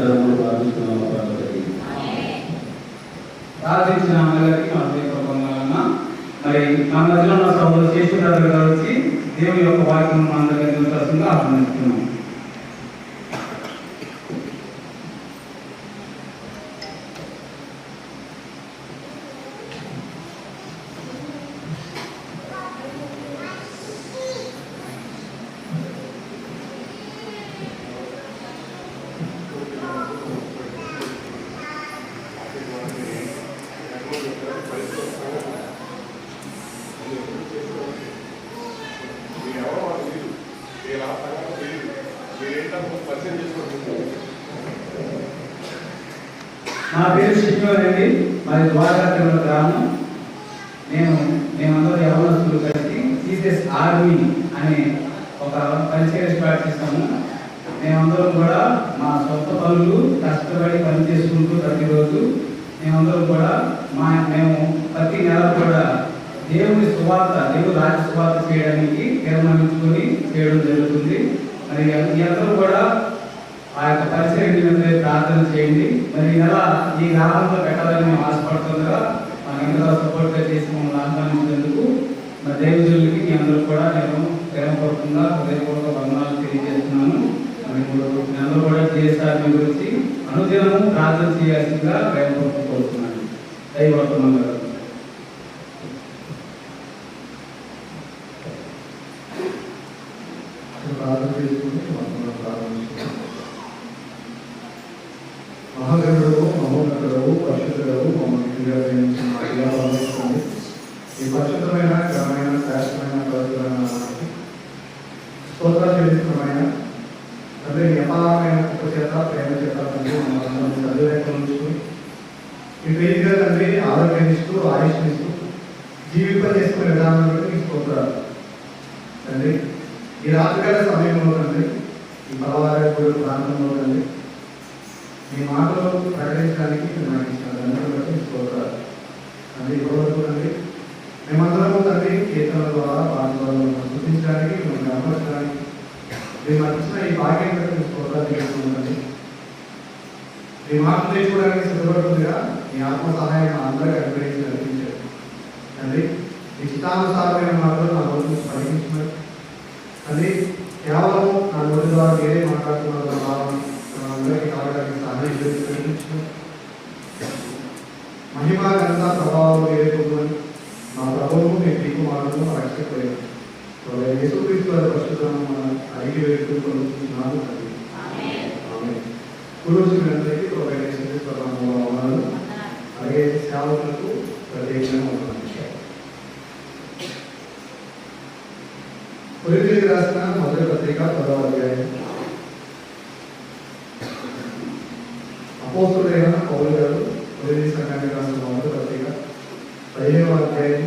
పరిశుద్ధనామములో ప్రార్థిస్తున్నాము తండ్రి. ప్రార్థించిన అందరికీ మా హృదయపూర్వకంగా మరి మన మధ్యలో ఉన్న సభలో శేషురాజు గారు వచ్చి దేవుని యొక్క వాక్యం మన అందరికీ విశ్వాసంగా ఆహ్వానిస్తున్నాం. నా పేరు శివరాజ్ అండి. మరి ద్వారకాతిరుమల గ్రామం. మేమందరూ యవనస్తులు కలిసి జీసస్ ఆర్మీ అనే ఒక పరిచయం స్టార్ట్ చేస్తాము. మేమందరం కూడా మా సొంత పనులు కష్టపడి పని చేసుకుంటూ ప్రతిరోజు మేమందరం కూడా మేము ప్రతి నెల కూడా దేవుడి సువార్త, దేవుడు రాజ్య సువార్త చేయడానికి తీర్మానించుకొని చేయడం జరుగుతుంది. మరి అందరూ కూడా ఆ యొక్క పరిచయం మీద ప్రార్థన చేయండి. మరి ఇలా ఈ గ్రామంలో పెట్టాలని మేము ఆశపడుతుండగా మాకు ఎంతో సపోర్ట్గా చేసి మమ్మల్ని ఆహ్వానించినందుకు మరి దైవజనులకి మీ అందరూ కూడా నేను ప్రేమపూర్వకంగా హృదయపూర్వక వందనాలు తెలియజేస్తున్నాను. మీ అందరూ కూడా జీఎస్ఆర్ గురించి అనుదినము ప్రార్థన చేయాల్సిందిగా ప్రేమపూర్వకం కోరుతున్నాను. దైవవర్తమానం గారు ప్రార్థన చేసుకుని ప్రారంభిస్తున్నాం. మహాగణుడు, మహోన్నతుడు, పరిశుద్ధుడు, మమ్మల్ని ఈ పరిశుద్ధమైన ఘనమైన శ్రేష్టమైన పవిత్రమైన స్తోత్రాలు చెల్లిస్తున్నామైన తండ్రి, అపారమైన కృప చేత ప్రేమ చేత తండ్రి మమ్మల్ని చదువులేక ఉంచుకుని ఈ వేదికగా తండ్రి ఆరోగ్యాన్నిస్తూ ఆయుష్నిస్తూ జీవింపజేసుకునే విధానం బట్టి మీకు స్తోత్రాలు తండ్రి. ఈ రాత్రికాల సమయంలో తండ్రి, ఈ పలవారి ప్రాంతంలో తండ్రి మీ మాటలు ప్రకటించడానికి నాకు ఇచ్చిన తండ్రి బట్టి స్తోత్రాలు తండ్రి. ఇప్పటివరకు తండ్రి మేమందరము తండ్రి కీర్తనల ద్వారా పాటల గుర్తించడానికి మిమ్మల్ని గమనించడానికి మేము ఇచ్చిన ఈ భాగ్యం బట్టి స్తోత్రాలు చేసుకుంటుంది. మీ మాటలు నేర్చుకోవడానికి సిద్ధపడుతుందిగా మీ ఆత్మ సహాయం అందరికీ అనుగ్రహించి నడిపించారు తండ్రి. మీ చిత్తానుసారమైన మాటలు నా రోజు పలికించినారు తండ్రి. కేవలం నా నోటి ద్వారా మీరే మాట్లాడుతున్నారు భావన అందరికీ కావడానికి సహాయం చేసి మహిమ ఘనత ప్రభావం మీరే పొందని మా ప్రభువును మీ ప్రియకుమారులను రక్షించలేదు. యేసుక్రీస్తు వారి పరిశుద్ధనామమున అడిగి వేడుకుంటున్నాను తండ్రి. ఆమేన్. పురోహితులందరికీ ప్రభువైన యేసుక్రీస్తు నామములో వందనాలు. అలాగే సేవకులకు ప్రత్యేకంగా వందనాలు. కొరింథీయులకు రాసిన మొదటి పత్రిక 10వ అధ్యాయం. అపోస్తలుడైన పౌలు గారు కొరింథీ సంఘానికి రాసిన మొదటి పత్రిక 15వ అధ్యాయం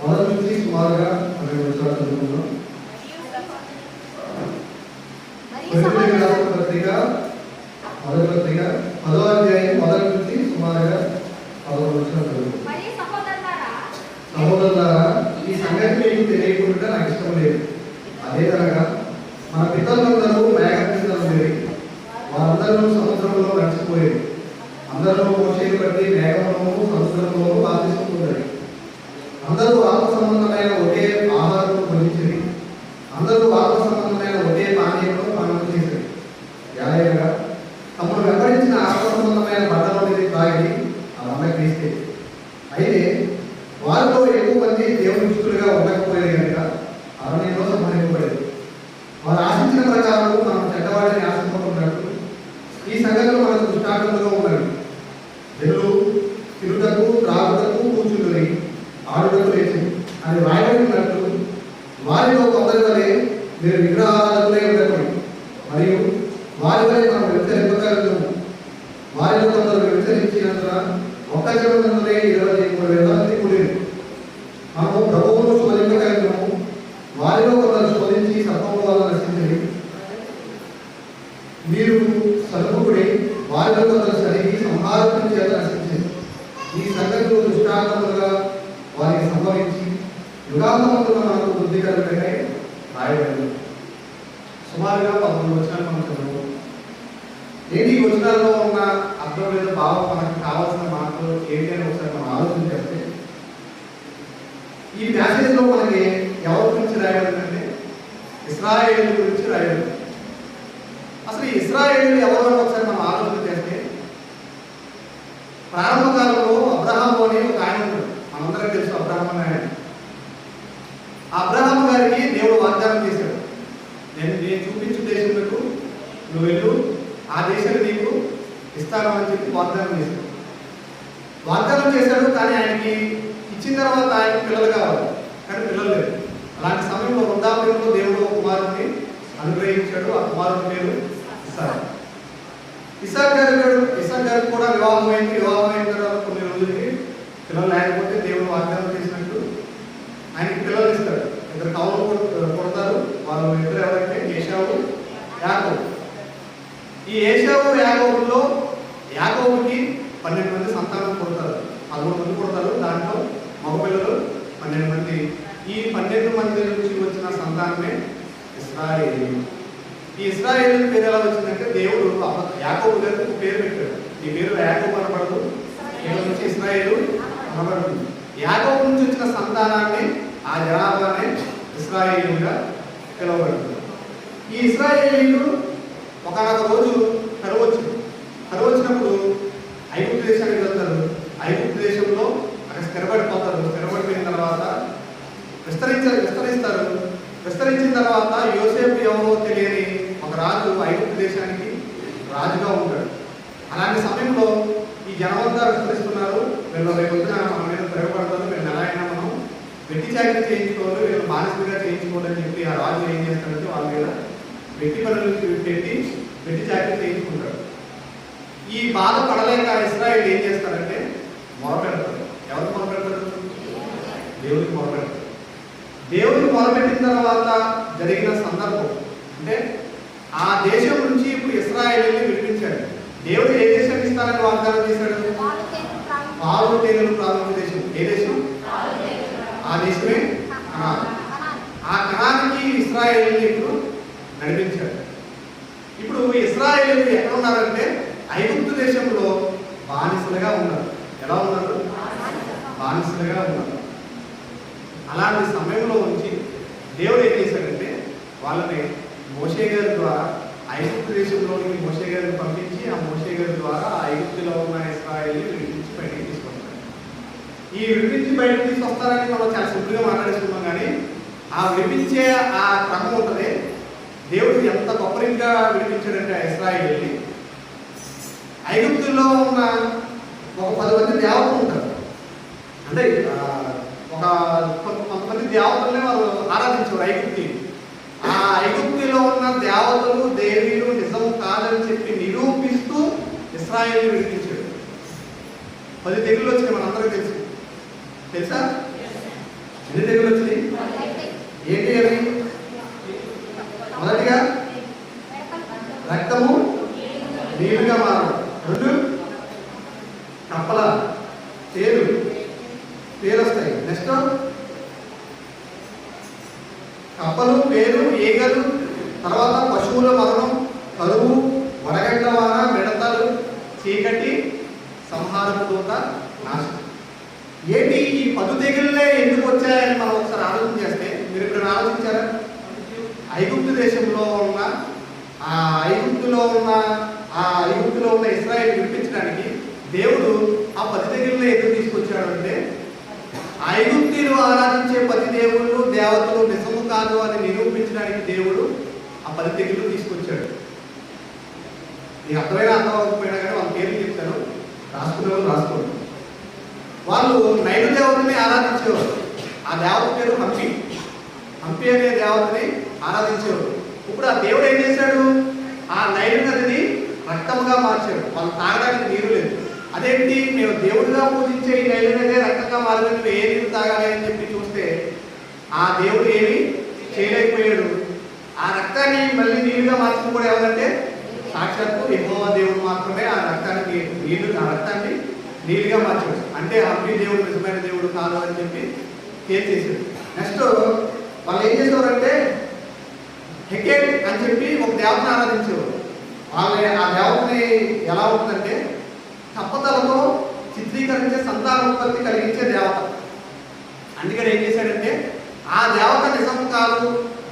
మొదటి నుంచి సుమారుగా 12 వచనాలు చదువుకుందాం. కొరింథీయులకు రాసిన పత్రిక మొదటి పత్రిక 10వ అధ్యాయం మొదటి నుంచి సుమారుగా 11 వచనాలు చదువుకుందాం. సహోదరులారా, ఈ సంగతి మీకు తెలియకుండా నాకు ఇష్టం లేదు. అదేవిధంగా మన పితరులందరూ మేఘపించడం లేదు, వారందరూ సముద్రంలో నడిచిపోయారు. అందరూ మోషేను బట్టి మేఘంలోనూ సముద్రంలోనూ బాధిస్తున్నారు. అందరూ ఆత్మ సంబంధమైన ఒకే ఆహారం భుజించింది, అందరూ ఆత్మ సంబంధమైన ఒకే పానీయంలో పానం చేశారు. యాయగా తమను వెంబడించిన ఆత్మ సంబంధమైన బట్టలోని తాగి అవన్నీ తీస్తే అయితే వారిలో ఎక్కువ మంది దేవుని దుస్తులుగా ఉండకపోయేది కనుక అరణ్యంలో సంహరింపబడేది. వారు ఆశించిన ప్రకారం మనం చెడ్డవాడిని ఆశించుకున్నట్టు ఈ సంగతులు మనకు దృష్టాంతంలో ఉన్నవి. జనులు తిరుగుటకు, త్రాగుటకు, కూర్చుని ఆడుటకు లేచి అని రాయబడినట్లు వారిలో కొందరి వలె మీరు విగ్రహారాధకులై ఉండకండి, మరియు వారి వలె మనం వ్యతిరేకము. వారిలో కొందరు వ్యతిరేకించినందున ఒక్క జనంలోనే 23,000 మంది కూడారు. మనము ప్రభువును శోధింపగలిగాము. వారిలో కొందరు శోధించి సర్పము వల్ల నశించింది. మీరు సర్పకుడి, వారిలో కొందరు సరిగి సంహారం చేత నశించింది. ఈ సంగతులు దృష్టాంతములుగా వారికి సంభవించి యుగాంతములుగా మనకు బుద్ధి కలిగినకై రాయబడింది. సుమారుగా 11 వచనాలు మనం చదువుతాం. ఏంటి ఈ వచనాల్లో ఉన్న అర్థం లేదా భావం మనకు కావాల్సిన మాటలు ఏంటి అని ఒకసారి మనం ఆలోచన చేస్తే ఈ ప్యాసేజ్లో మనకి ఎవరి గురించి రాయబడిందంటే ఇశ్రాయేలు గురించి రాయబడింది. అసలు ఈ ఇశ్రాయేలు ఎవరు అని ఒకసారి మనం ఆలోచన చేస్తే ప్రారంభ కాలంలో అబ్రహాము అని ఒక ఆయన ఉన్నాడు. మనందరికీ తెలుసు అబ్రహాం అనే ఆయన. అబ్రహాం గారికి దేవుడు వాగ్దానం చేశాడు, నేను చూపించు దేశంలో నువ్వు వెళ్ళు, ఆ దేశాన్ని నీకు ఇస్తాను అని చెప్పి వాగ్దానం చేశాడు. వాగ్దానం చేశాడు, కానీ ఆయనకి ఇచ్చిన తర్వాత ఆయనకి పిల్లలు కావాలి, కానీ పిల్లలు లేదు. అలాంటి సమయంలో వృద్ధాప్యంలో దేవుడు ఒక కుమారుడిని అనుగ్రహించాడు. ఆ కుమారుడి పేరు ఇస్సాకు. ఇస్సాకు గారికి కూడా వివాహం అయిన తర్వాత కొన్ని రోజులకి పిల్లలు లేకపోతే దేవుడు వాగ్దానం చేసినట్టు ఆయనకి పిల్లలు ఇస్తాడు. ఇద్దరు కౌలు కొడతారు. వాళ్ళు ఇద్దరు ఎవరంటే ఏశావు, యాకోబు. ఈ ఏశావు యాకోబుల్లో యాకోబుకి 12 మంది సంతానం కొడతారు. 11 మంది కొడతారు. దాంట్లో మగపిల్లలు 12 మంది. ఈ 12 మంది నుంచి వచ్చిన సంతానమే ఇశ్రాయేలు. ఈ ఇశ్రాయేలు పేరు ఎలా వచ్చిందంటే దేవుడు యాకోబు గారికి ఒక పేరు పెట్టాడు. ఈ పేరు యాకోబు అనబడదు, ఇక్కడ నుంచి ఇశ్రాయేలు అనబడుతుంది. యాకోబు నుంచి వచ్చిన సంతానాన్ని ఆ జనాభానే ఇశ్రాయేలుగా పిలువబడుతుంది. ఈ ఇశ్రాయేలీలు ఒకనొక రోజు కరువు వచ్చినప్పుడు ఐగుప్తు దేశానికి వెళ్తారు. ఐగుప్తు దేశంలో అక్కడ స్థిరపడిపోతారు. స్థిరపడిపోయిన తర్వాత విస్తరిస్తారు. విస్తరించిన తర్వాత యోసేపు ఎవరో తెలియని ఒక రాజు ఐగుప్తు దేశానికి రాజుగా ఉంటాడు. అలాంటి సమయంలో ఈ జనమంతా విస్తరిస్తున్నారు. వీళ్ళు రేపొద్దున మన మీద తిరగబడతారు. వీళ్ళు ఎలా అయినా మనం వెట్టి చాకరీ చేయించుకోవాలి, వీళ్ళు బానిసలుగా చేయించుకోవాలని చెప్పి ఆ రాజు ఏం చేస్తాడంటే వాళ్ళ మీద వెట్టి పనులు పెట్టి వెట్టి చాకరీ చేయించుకుంటాడు. ఈ బాధ పడలేక ఇశ్రాయేలు ఏం చేస్తారంటే మొరపెడతారు. ఎవరికి మొరపెడతారు? దేవుడికి మొరపెడతారు. దేవుడికి మొరపెట్టిన తర్వాత జరిగిన సందర్భం అంటే ఆ దేశం నుంచి ఇప్పుడు ఇశ్రాయేలుని విడిపించాడు. దేవుడు ఏ దేశాన్ని ఇస్తానని వాగ్దానం చేశాడు? పాలు తేనెలు ప్రారంభ దేశం. ఏ దేశం? ఆ దేశమే కనాను. ఆ కనానికి ఇశ్రాయేలుని ఇప్పుడు నడిపించాడు. ఇప్పుడు ఇశ్రాయేలు ఎక్కడ ఉన్నారంటే ఐగుప్తు దేశంలో బానిసలుగా ఉన్నారు. ఎలా ఉన్నారు? బానిసలుగా ఉన్నారు. అలాంటి సమయంలో నుంచి దేవుడు ఏం చేశాడంటే వాళ్ళని మోషే గారి ద్వారా ఐగుప్తు దేశంలోనికి మోషే గారిని పంపించి ఆ మోషే గారి ద్వారా ఆ ఐగుప్తులో ఉన్న ఇశ్రాయేలుని విడిపించి బయటికి తీసుకొస్తారు. ఈ విడిపించి బయటకు తీసుకొస్తారని మనం చాలా సింపుల్గా మాట్లాడేసుకున్నాం, కానీ ఆ విడిపించే ఆ క్రమం ఉంటుంది. దేవుడు ఎంత గొప్పగా విడిపించాడంటే ఆ ఇశ్రాయేలుని ఐగుప్తుల్లో ఉన్న ఒక 10 మంది దేవతలు ఉంటారు. అంటే ఒక కొంతమంది దేవతల్ని వారు ఆరాధించారు ఐగుప్తి. ఆ ఐగుప్తిలో ఉన్న దేవతలు దేవీలు నిజం కాదని చెప్పి నిరూపిస్తూ ఇశ్రాయేలుని విడిపించాడు. 10 తెగుళ్ళు వచ్చినాయి, మనందరికీ తెలుసా? ఎన్ని తెగులు వచ్చినాయి? ఏంటి అవి? మొదటిగా రక్తము నీరుగా మారడం. 2 కప్పల పేరు వస్తాయి. నెక్స్ట్ కప్పలు, పేరు, ఈగలు, తర్వాత పశువుల మరణం, కరువు, వడగండ్ల వాన, మిడతలు, చీకటి, సంహారపు దూత, నాశనం. ఏంటి ఈ 10 తెగుళ్ళే ఎందుకు వచ్చాయని మనం ఒకసారి ఆలోచన చేస్తే మీరు ఇప్పుడు ఆలోచించారా? ఐగుప్తు దేశంలో ఉన్న ఐగుప్తులో ఉన్న ఇశ్రాయేలు విడిపించడానికి దేవుడు ఆ 10 తెగుళ్ళే ఎందుకు తీసుకొచ్చాడు అంటే ఐగుప్తీయులు ఆరాధించే 10 దేవుళ్ళు దేవతలు నిజము కాదు అని నిరూపించడానికి దేవుడు ఆ 10 తెగుళ్ళు తీసుకొచ్చాడు. నీకు అర్థమైనా అర్థం అవ్వకపోయినా కానీ వాళ్ళ పేర్లు చెప్తాను, రాసుకునే వాళ్ళు రాసుకోండి. వాళ్ళు నైలు దేవతని ఆరాధించేవారు. ఆ దేవత పేరు హంపి అనే దేవతని ఆరాధించేవారు. ఇప్పుడు ఆ దేవుడు ఏం చేశాడు? ఆ నైలు నదిని రక్తముగా మార్చాడు. వాళ్ళు తాగడానికి నీరు లేదు. అదేంటి, మేము దేవుడిగా పూజించే ఈ నైలు నదే రక్తంగా మారిన ఏ నీరు తాగాలి అని చెప్పి చూస్తే ఆ దేవుడు ఏమి చేయలేకపోయాడు. ఆ రక్తాన్ని మళ్ళీ నీరుగా మార్చింది కూడా ఎవరంటే సాక్షాత్తు యెహోవా దేవుడు మాత్రమే. ఆ రక్తాన్ని నీరుగా మార్చాడు. అంటే హంపి దేవుడు నిజమైన దేవుడు కాదు అని చెప్పి తేల్చేసాడు. నెక్స్ట్ వాళ్ళు ఏం చేసేవారంటే హెకేట్ అని చెప్పి ఒక దేవతను ఆరాధించేవారు. వాళ్ళ ఆ దేవతని ఎలా ఉంటుందంటే కప్పతలతో చిత్రీకరించే సంతానోత్పత్తి కలిగించే దేవత. అందుకని ఏం చేశాడంటే ఆ దేవత నిజం కాదు,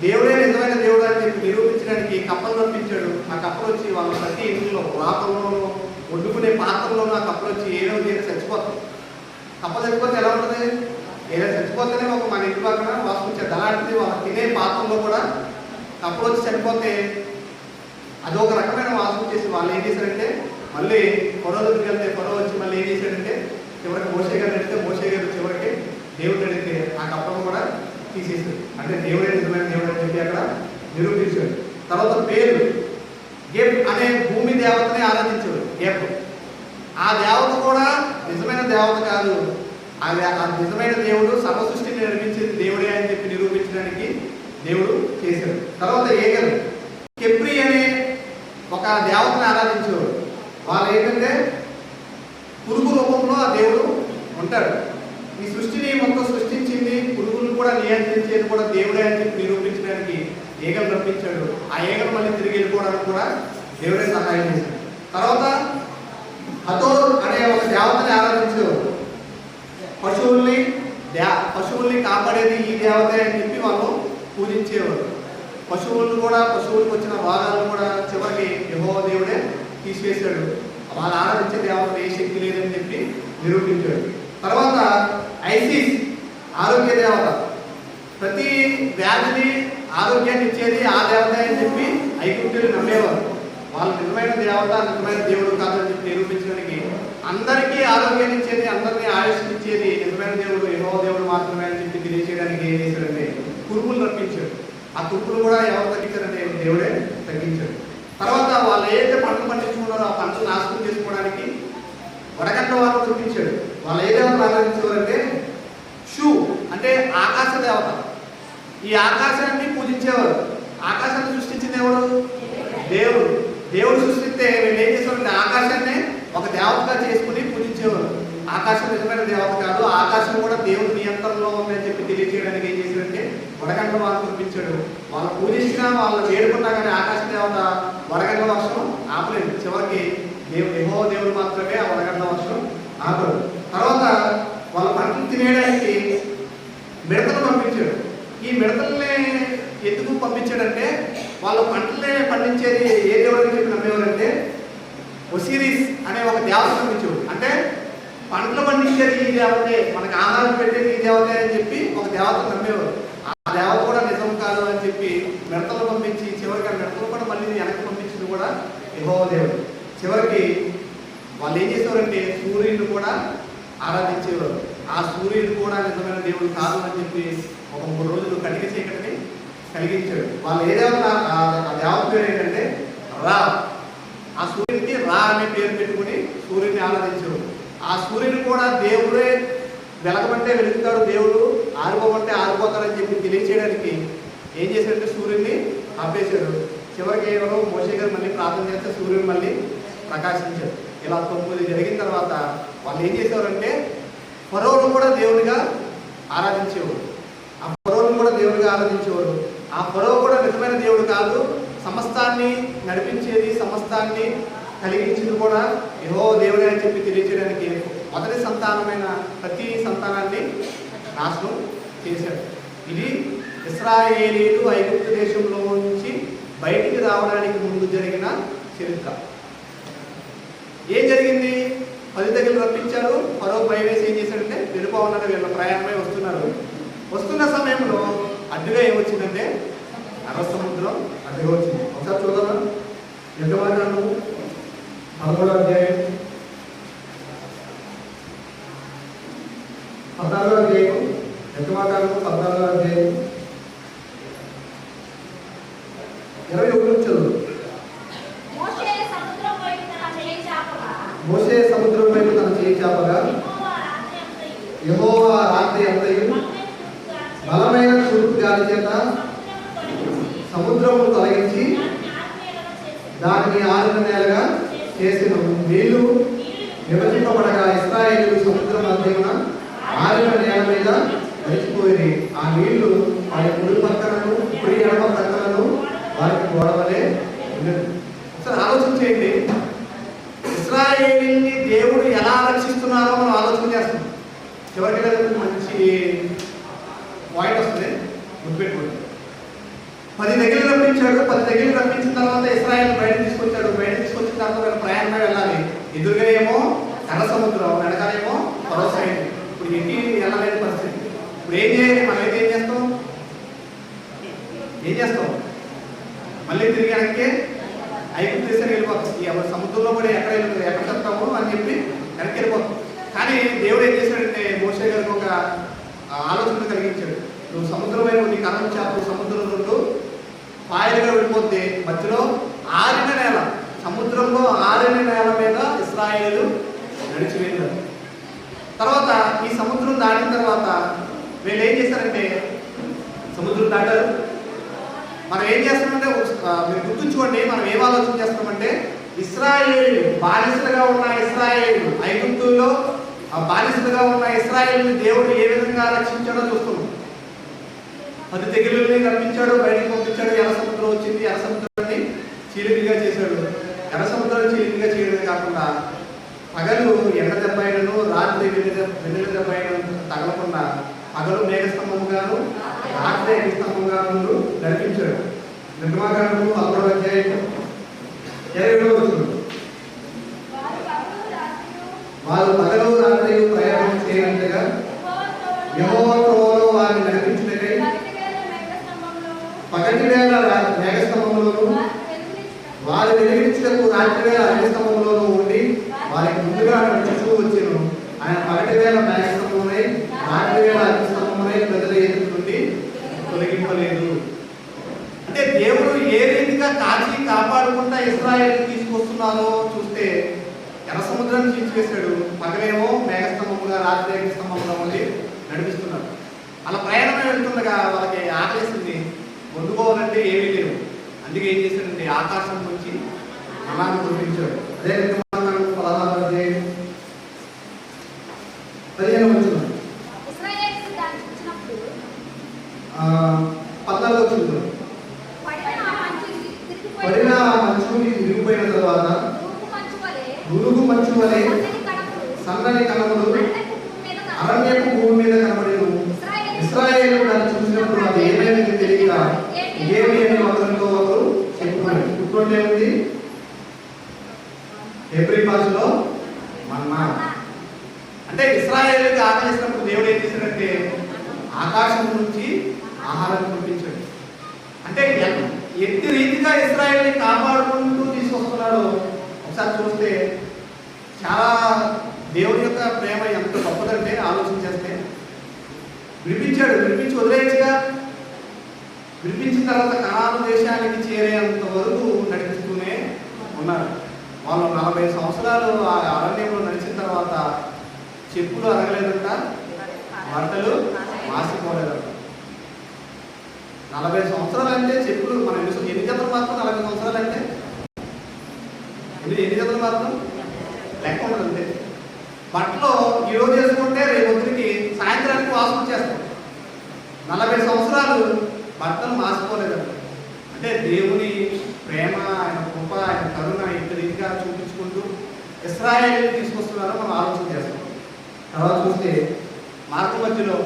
దేవుడే నిజమైన దేవుడు అని చెప్పి నిరూపించడానికి కప్పలు పంపించాడు. ఆ కప్పలు వచ్చి వాళ్ళ ప్రతి ఇంట్లో రాతల్లోనూ వండుకునే పాత్రలోనూ ఆ కప్పలు వచ్చి ఏదో ఏదో చచ్చిపోతాం. కప్ప చచ్చిపోతే ఎలా ఉంటుంది? ఏదో చచ్చిపోతేనే ఒక మన ఇంటి పక్కన వాసుకొచ్చే అలాంటిది వాళ్ళ తినే పాత్రలో కూడా కప్పలు వచ్చి చనిపోతే అదొక రకమైన వాసన చేసి వాళ్ళు ఏం చేశారంటే మళ్ళీ ఫరో దగ్గరికి వెళ్తే ఫరో వచ్చి మళ్ళీ ఏం చేశాడంటే చివరికి మోషే గారిని అడిగితే మోషే గారు చివరికి దేవుడిని అడిగితే ఆ కప్పను కూడా తీసేసాడు. అంటే దేవుడే నిజమైన దేవుడు అని చెప్పి అక్కడ నిరూపించాడు. తర్వాత పేరు గెప్ అనే భూమి దేవతని ఆరాధించాడు. గెప్ ఆ దేవత కూడా నిజమైన దేవత కాదు, ఆ నిజమైన దేవుడు సర్వ సృష్టిని నిర్మించేది దేవుడే అని చెప్పి నిరూపించడానికి దేవుడు చేశాడు. తర్వాత ఏగలు కెప్రి అనే ఒక దేవతని ఆరాధించేవాడు. వాళ్ళు ఏంటంటే పురుగు రూపంలో ఆ దేవుడు ఉంటాడు. ఈ సృష్టిని మొత్తం సృష్టించింది, పురుగులను కూడా నియంత్రించేది కూడా దేవుడే అని చెప్పి నిరూపించడానికి ఏగలు రప్పించాడు. ఆ ఏగలు మళ్ళీ తిరిగి వెళ్ళిపోవడానికి కూడా దేవుడే సహాయం చేశాడు. తర్వాత హతోర్ అనే ఒక దేవతని ఆరాధించేవాడు. పశువుల్ని కాపాడేది ఈ దేవతే అని చెప్పి వాళ్ళు పూజించేవారు. పశువులను కూడా పశువులకు వచ్చిన భాగాలను కూడా చివరికి యెహోవా దేవుడే తీసివేశాడు. వాళ్ళు ఆరాధించే దేవత ఏ శక్తి లేదని చెప్పి నిరూపించాడు. తర్వాత ఐసిస్ ఆరోగ్య దేవత, ప్రతి వ్యాధిని ఆరోగ్యాన్ని ఇచ్చేది ఆ దేవత అని చెప్పి ఐగుప్తులు నమ్మేవారు. వాళ్ళు నిజమైన దేవత నిజమైన దేవుడు కాదని చెప్పి నిరూపించడానికి అందరికీ ఆరోగ్యాన్ని ఇచ్చేది, అందరినీ ఆయుష్ని ఇచ్చేది నిజమైన దేవుడు యెహోవా దేవుడు మాత్రమే అని చెప్పి తెలియజేయడానికి ఏం చేశాడంటే కురుపులు రప్పించాడు. ఆ కురుపులు కూడా ఎవరు తగ్గించారంటే దేవుడే తగ్గించాడు. తర్వాత వాళ్ళు ఏదైతే పంటలు పండించుకున్నారో ఆ పంటలు నాశనం చేసుకోవడానికి వడగంట వాళ్ళు రప్పించాడు. వాళ్ళు ఏ దేవతలు ఆరాధించేవారంటే షూ అంటే ఆకాశ దేవత. ఈ ఆకాశాన్ని పూజించేవారు. ఆకాశాన్ని సృష్టించింది ఎవరు? దేవుడు. దేవుడు సృష్టిస్తే వీళ్ళు ఏం చేసేవారంటే ఆకాశాన్ని ఒక దేవతగా చేసుకుని పూజించేవారు. ఆకాశం నిజమైన దేవత కాదు, ఆకాశం కూడా దేవుడి నియంత్రణలో ఉందని చెప్పి తెలియజేయడానికి ఏం చేశారంటే వడగంట వాళ్ళు పంపించాడు. వాళ్ళు పూజించినా వాళ్ళు వేడుకున్నా కానీ ఆకాశ దేవత వడగంట వర్షం ఆపలేదు. చివరికి యెహోవా దేవుడు మాత్రమే ఆ వడగంట వర్షం ఆపడు. తర్వాత వాళ్ళ పంటలు తినేయడానికి మిడతలు పంపించాడు. ఈ మిడతల్ని ఎందుకు పంపించాడంటే వాళ్ళ పంటలే పండించేది ఏ దేవుడు అని చెప్పి నమ్మేవారంటే ఒసిరిస్ అనే ఒక దేవత పంపించాడు. అంటే పంటలు పండించేది ఈ దేవతే, మనకు ఆహారం పెట్టేది ఈ దేవతే అని చెప్పి ఒక దేవత నమ్మేవారు. ఆ దేవత కూడా నిజం కాదు అని చెప్పి మిడతలు పంపించి చివరికి ఆ మిడతలు కూడా మళ్ళీ వెనక్కి పంపించింది కూడా యెహోవా దేవుడు. చివరికి వాళ్ళు ఏం చేసేవారంటే సూర్యుడిని కూడా ఆరాధించేవారు. ఆ సూర్యుడు కూడా నిజమైన దేవుడు కాదు అని చెప్పి ఒక 3 రోజులు కటిక చీకటిని కలిగించాడు. వాళ్ళు ఏ దేవత ఆ దేవత పేరు ఏంటంటే రా. ఆ సూర్యుడికి రా అనే పేరు పెట్టుకుని సూర్యుడిని ఆరాధించేవారు. ఆ సూర్యుడు కూడా దేవుడే వెలగమంటే వెలుగుతాడు, దేవుడు ఆరిపోమంటే ఆరిపోతాడని చెప్పి తెలియచేయడానికి ఏం చేశాడంటే సూర్యుడిని ఆపేశాడు. చివరికి కేవలం మోషే గారు మళ్ళీ ప్రార్థన చేస్తే సూర్యుడు మళ్ళీ ప్రకాశించాడు. ఇలా 9 జరిగిన తర్వాత వాళ్ళు ఏం చేసేవారంటే ఫరోను కూడా దేవుడిగా ఆరాధించేవారు. ఆ ఫరోను కూడా దేవుడిగా ఆరాధించేవారు. ఆ ఫరో కూడా నిజమైన దేవుడు కాదు, సమస్తాన్ని నడిపించేది, సమస్తాన్ని కలిగించింది కూడా యెహోవా దేవుడే అని చెప్పి తెలియజేయడానికి మొదటి సంతానమైన ప్రతి సంతానాన్ని నాశనం చేశాడు. ఇది ఇశ్రాయేలీలు ఐగుప్తు దేశంలో నుంచి బయటికి రావడానికి ముందు జరిగిన చరిత్ర. ఏం జరిగింది? 10 దగ్గర రప్పించారు. ఫరో భయవేసి ఏం చేశాడంటే వెళ్ళిపోవాలని వీళ్ళ ప్రయాణమై వస్తున్నారు. వస్తున్న సమయంలో అడ్డుగా ఏమొచ్చిందంటే అరవ సముద్రం అడ్డుగా వచ్చింది. ఒకసారి చూద్దామా? ఎంతమంది 13వ అధ్యాయం 14వ అధ్యాయం ఎంతమాకాలం 14వ అధ్యాయం 21 చదువు. మోషే సముద్రం వైపు తన చేయి చాపగా యెహోవా రాత్రి అంతయు బలమైన తూర్పు గాలి చేత సముద్రమును తొలగించి దానిని ఆరిన నేలగా చేసిన. నీళ్లు విభజింపబడగా ఇశ్రాయేలు సముద్రం మధ్యన ఆరిన నేల మీద నడిచిపోయి ఆ నీళ్లు వారి కుడి పక్కలను కుడి ఎడమ పక్కలను వారికి గోడవలే. ఒకసారి ఆలోచించండి. చేయండి, ఇశ్రాయేలుని దేవుడు ఎలా రక్షిస్తున్నారో మనం ఆలోచన చేస్తాం. చివరికి మంచి పాయింట్ వస్తుంది, గుర్తుపెట్టుకోండి. 10 దగ్గర రప్పించాడు. 10 దగ్గర రప్పించిన తర్వాత ఇశ్రాయేల్ బయట తీసుకొచ్చాడు. బయట తీసుకొచ్చిన తర్వాత వీళ్ళు ప్రయాణంగా వెళ్ళాలి. ఎదురుగా ఏమో ఎర్ర సముద్రం, వెనకాలేమో ఫరో సైడ్. ఇప్పుడు ఎన్ని వెళ్ళలేని పరిస్థితి. ఇప్పుడు ఏం చేయాలి? మనం అయితే ఏం చేస్తాం? మళ్ళీ తిరిగి వెనక్కి ఐగుప్తు దేశానికి వెళ్ళిపోతాం. ఎవరు సముద్రంలో కూడా ఎక్కడ చెప్తాము అని చెప్పి వెనక్కి వెళ్ళిపోతాం. కానీ దేవుడు ఏం చేశాడంటే మోషే గారికి ఒక ఆలోచన కలిగించాడు. నువ్వు సముద్రం వైపు నీ కన్నం చేపలు సముద్రం నుండి పాయలుగా వెళ్ళిపోతే మధ్యలో ఆరిన నేల, సముద్రంలో ఆరిన నేల మీద ఇశ్రాయేలు నడిచి వెళ్ళారు. తర్వాత ఈ సముద్రం దాటిన తర్వాత వీళ్ళు ఏం చేశారంటే సముద్రం దాటారు. మనం ఏం చేస్తామంటే మీరు గుర్తుంచుకోండి, మనం ఏం ఆలోచన చేస్తామంటే ఇశ్రాయేలు బానిసలుగా ఉన్న ఇశ్రాయేలు ఐగుప్తులో బానిసలుగా ఉన్న ఇశ్రాయేలుని దేవుడు ఏ విధంగా రక్షించాడో చూస్తున్నాం. 10 తెగులుని రప్పించాడు, బయటికి పంపించాడు. ఎర్ర సముద్రం వచ్చింది. ఎర్ర సముద్రాన్ని చీలికగా చేశాడు. ఎర్ర సముద్రాన్ని చీలికగా చేయడమే కాకుండా పగలు ఎండ దెబ్బైనను రాత్రి వెన్నెల దెబ్బైనను తగలకుండా పగలు మేఘస్తంభముగాను రాత్రి అగ్నిస్తంభంగాను నడిపించాడు. నిర్మాకాండము 11వ అధ్యాయం 27వ వచనం. వారు పగలు రాత్రి ప్రయాణం చేయనట్టుగా యెహోవా త్రోవలో వారిని నడిపించుటకై పగటి వేళ మేఘస్తంభంలోను వారి వెలిగించుటకు రాత్రి వేళ అగ్నిస్తంభంలోనూ ఉండి వారికి ముందుగా నడుచుతూ వచ్చెను. ఆయన పగటి వేళ మేఘస్తంభమునై రాత్రి వేళ అగ్నిస్తంభమునై ప్రజల ఎదుటి నుండి తొలగింపలేదు. అంటే దేవుడు ఏ రీతిగా కాచి కాపాడుకుంటా ఇశ్రాయేలుని తీసుకొస్తున్నారో చూస్తే ఎర్ర సముద్రాన్ని చీల్చివేశాడు. పగలేమో మేఘస్తంభముగా రాత్రి అగ్నిస్తంభంలో ఉండి నడిపిస్తున్నాడు. అలా ప్రయాణమే వెళ్తుండగా వాళ్ళకి ఆకలిస్తుంది. పొందుకోవాలంటే ఏమీ లేవు. అందుకే ఏం చేశాడంటే ఆకాశం నుంచి మన్నాను కురిపించాడు. అదే 16వ అధ్యాయం 15వ వచనం 14వ వచనం. పడిన మంచు విరిగిపోయిన తర్వాత గురుగు మంచు వలె సన్నని కణములు అరణ్యపు భూమి మీద కనబడేను. ఇశ్రాయేలు దాన్ని చూసినప్పుడు అది ఏమైంది తెలియక ఏమి అని ఒకరితో ఒకరు చెప్పుకోండి. గుర్తుండే ఉంది హెబ్రీ భాషలో మన్నా. అంటే ఇశ్రాయేలుకి ఆకలిసినప్పుడు దేవుడు ఏం చేశాడంటే ఆకాశం నుంచి ఆహారం కురిపించాడు. అంటే ఎట్టి రీతిగా ఇశ్రాయేలుని కాపాడుకుంటూ తీసుకొస్తున్నాడో ఒకసారి చూస్తే చాలా దేవుడి యొక్క ప్రేమ ఎంత గొప్పదంటే ఆలోచన చేస్తే విడిపించి వదిలేయచ్చుగా. విడిపించిన తర్వాత కనాను దేశానికి చేరేంత వరకు నడిపిస్తూనే ఉన్నారు. వాళ్ళు 40 సంవత్సరాలు ఆ అరణ్యంలో నడిచిన తర్వాత చెప్పులు అరగలేదంట, బట్టలు మాసిపోలేదంట. 40 సంవత్సరాలు అంటే చెప్పులు మనం ఎన్ని జతలు మాత్రం 40 సంవత్సరాలు అంటే ఎన్ని జతలు మాత్రం లెక్క ఉండదు. అంతే బట్టలు ఈరోజు వేసుకుంటే రేపు ఒత్తిడికి సాయంత్రానికి వాసన వచ్చేస్తాం. 40 సంవత్సరాలు బట్టలు మాసిపోలేదంట. అంటే దేవుని ప్రేమ, ఆయన కృప, ఆయన కరుణ ఇంత రీతిగా చూపించుకుంటూ ఇశ్రాయేలుని తీసుకొస్తున్నారో మనం ఆలోచన చేస్తాం. తర్వాత చూస్తే మార్గం మధ్యలో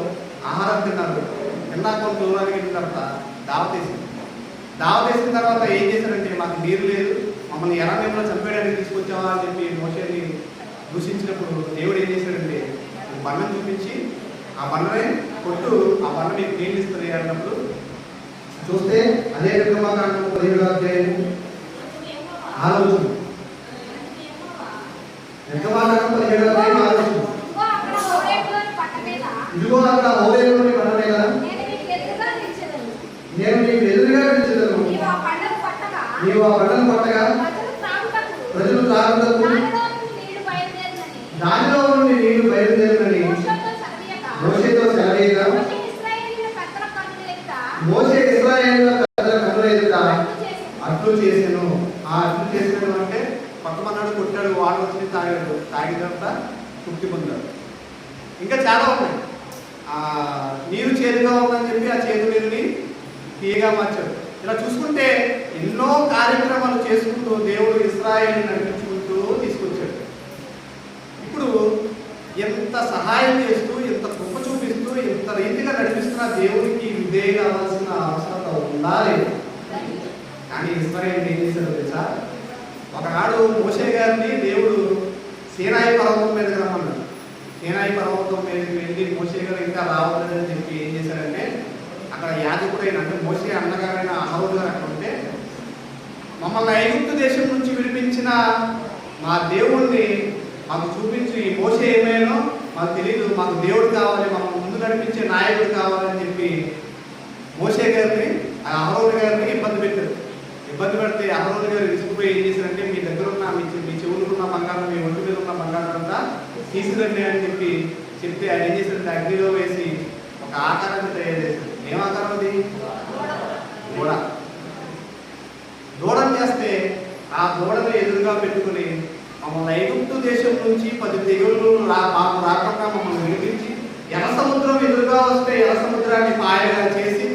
ఆహారం తిన్నారు. కొంత దూరానికి వెళ్ళిన తర్వాత దావతేసిన తర్వాత ఏం చేశారంటే మాకు నీరు లేదు, మమ్మల్ని ఎర్రనేమో చంపేయడానికి తీసుకొచ్చావా అని చెప్పి మోషేని దూషించినప్పుడు దేవుడు ఏం చేశాడంటే బండను చూపించి ఆ బండనే కొట్టు, ఆ బండ మీకు నీళ్ళు ఇస్తున్నాయి అన్నప్పుడు చూస్తే అదే నిర్గమాకాండం 17వ అధ్యాయం ఆలోచన. నిర్గమాకాండం 17వ అధ్యాయం ఆలోచన. ఇదిగో అక్కడ హోరేలోని బండ మీద నేను నీకు ఎదురుగా నిలిచెదను. నీవు ఆ బండను పట్టగా ప్రజలు త్రాగుటకు దానిలో నుండి నీళ్లు బయలుదేరునని మోషేతో సెలవేయగా మోషే ఇశ్రాయేలుల పెద్దల కన్నుల ఎదుట అట్లు చేసెను. ఆ అట్లు చేసెను అంటే పక్కమన్నాడు, కొట్టాడు, వాడు వచ్చి తాగాడు. తాగినంత తృప్తి పొందాడు. ఇంకా చాలా ఉన్నాయి. నీరు చేదుగా ఉందని చెప్పి ఆ చేదు నీరుని తీయగా మార్చాడు. ఇలా చూసుకుంటే ఎన్నో కార్యక్రమాలు చేసుకుంటూ దేవుడు ఇశ్రాయేలుని నడిపించుకుంటూ తీసుకొచ్చాడు. ఇప్పుడు ఎంత సహాయం చేస్తూ, ఎంత కృప చూపిస్తూ, ఎంత రీతిగా నడిపిస్తున్న దేవుడికి విధేయ కావాల్సిన అవసరం ఉండాలి. కానీ ఇశ్రాయేలు ఏం చేశారు తెలుసా? ఒకనాడు మోషే గారిని దేవుడు సీనాయి పర్వతం మీదకి రమ్మన్నాడు. సీనాయి పర్వతం మీదకి వెళ్ళి మోషే గారు ఇంకా రావద్దని చెప్పి ఏం చేశారంటే, అక్కడ యాజకుడైన అంటే మోషే అన్నగారైన అహరోను గారు అక్కడ ఉంటే, మమ్మల్ని ఐగుప్తు దేశం నుంచి విడిపించిన మా దేవుణ్ణి మాకు చూపించి, ఈ మోషే ఏమైనా మాకు తెలియదు, మాకు దేవుడు కావాలి, మమ్మల్ని ముందు నడిపించే నాయకుడు కావాలని చెప్పి మోషే గారిని అహరోను గారిని ఇబ్బంది పెట్టారు. ఇబ్బంది పెడితే అహరోను గారు విసిగిపోయి ఏం చేశారంటే, మీ దగ్గర ఉన్న మీ చెవులుకున్న బంగారం, మీ ఒంటి మీద ఉన్న బంగారం అంతా తీసుకురండి అని చెప్పి చెప్తే ఆయన ఏం చేశారంటే అగ్నిలో వేసి ఒక ఆకారాన్ని తయారు చేశారు. ఏం ఆకారం అది? దూడ. దూడను చేస్తే ఆ దూడను ఎదురుగా పెట్టుకుని మమ్మల్ని ఐగుప్తు దేశం నుంచి 10 తెగుళ్ళు మాకు రాకుండా మమ్మల్ని విడిపించి, ఎర్ర సముద్రం ఎదురుగా వస్తే ఎర్ర సముద్రాన్ని పాయగా చేసి,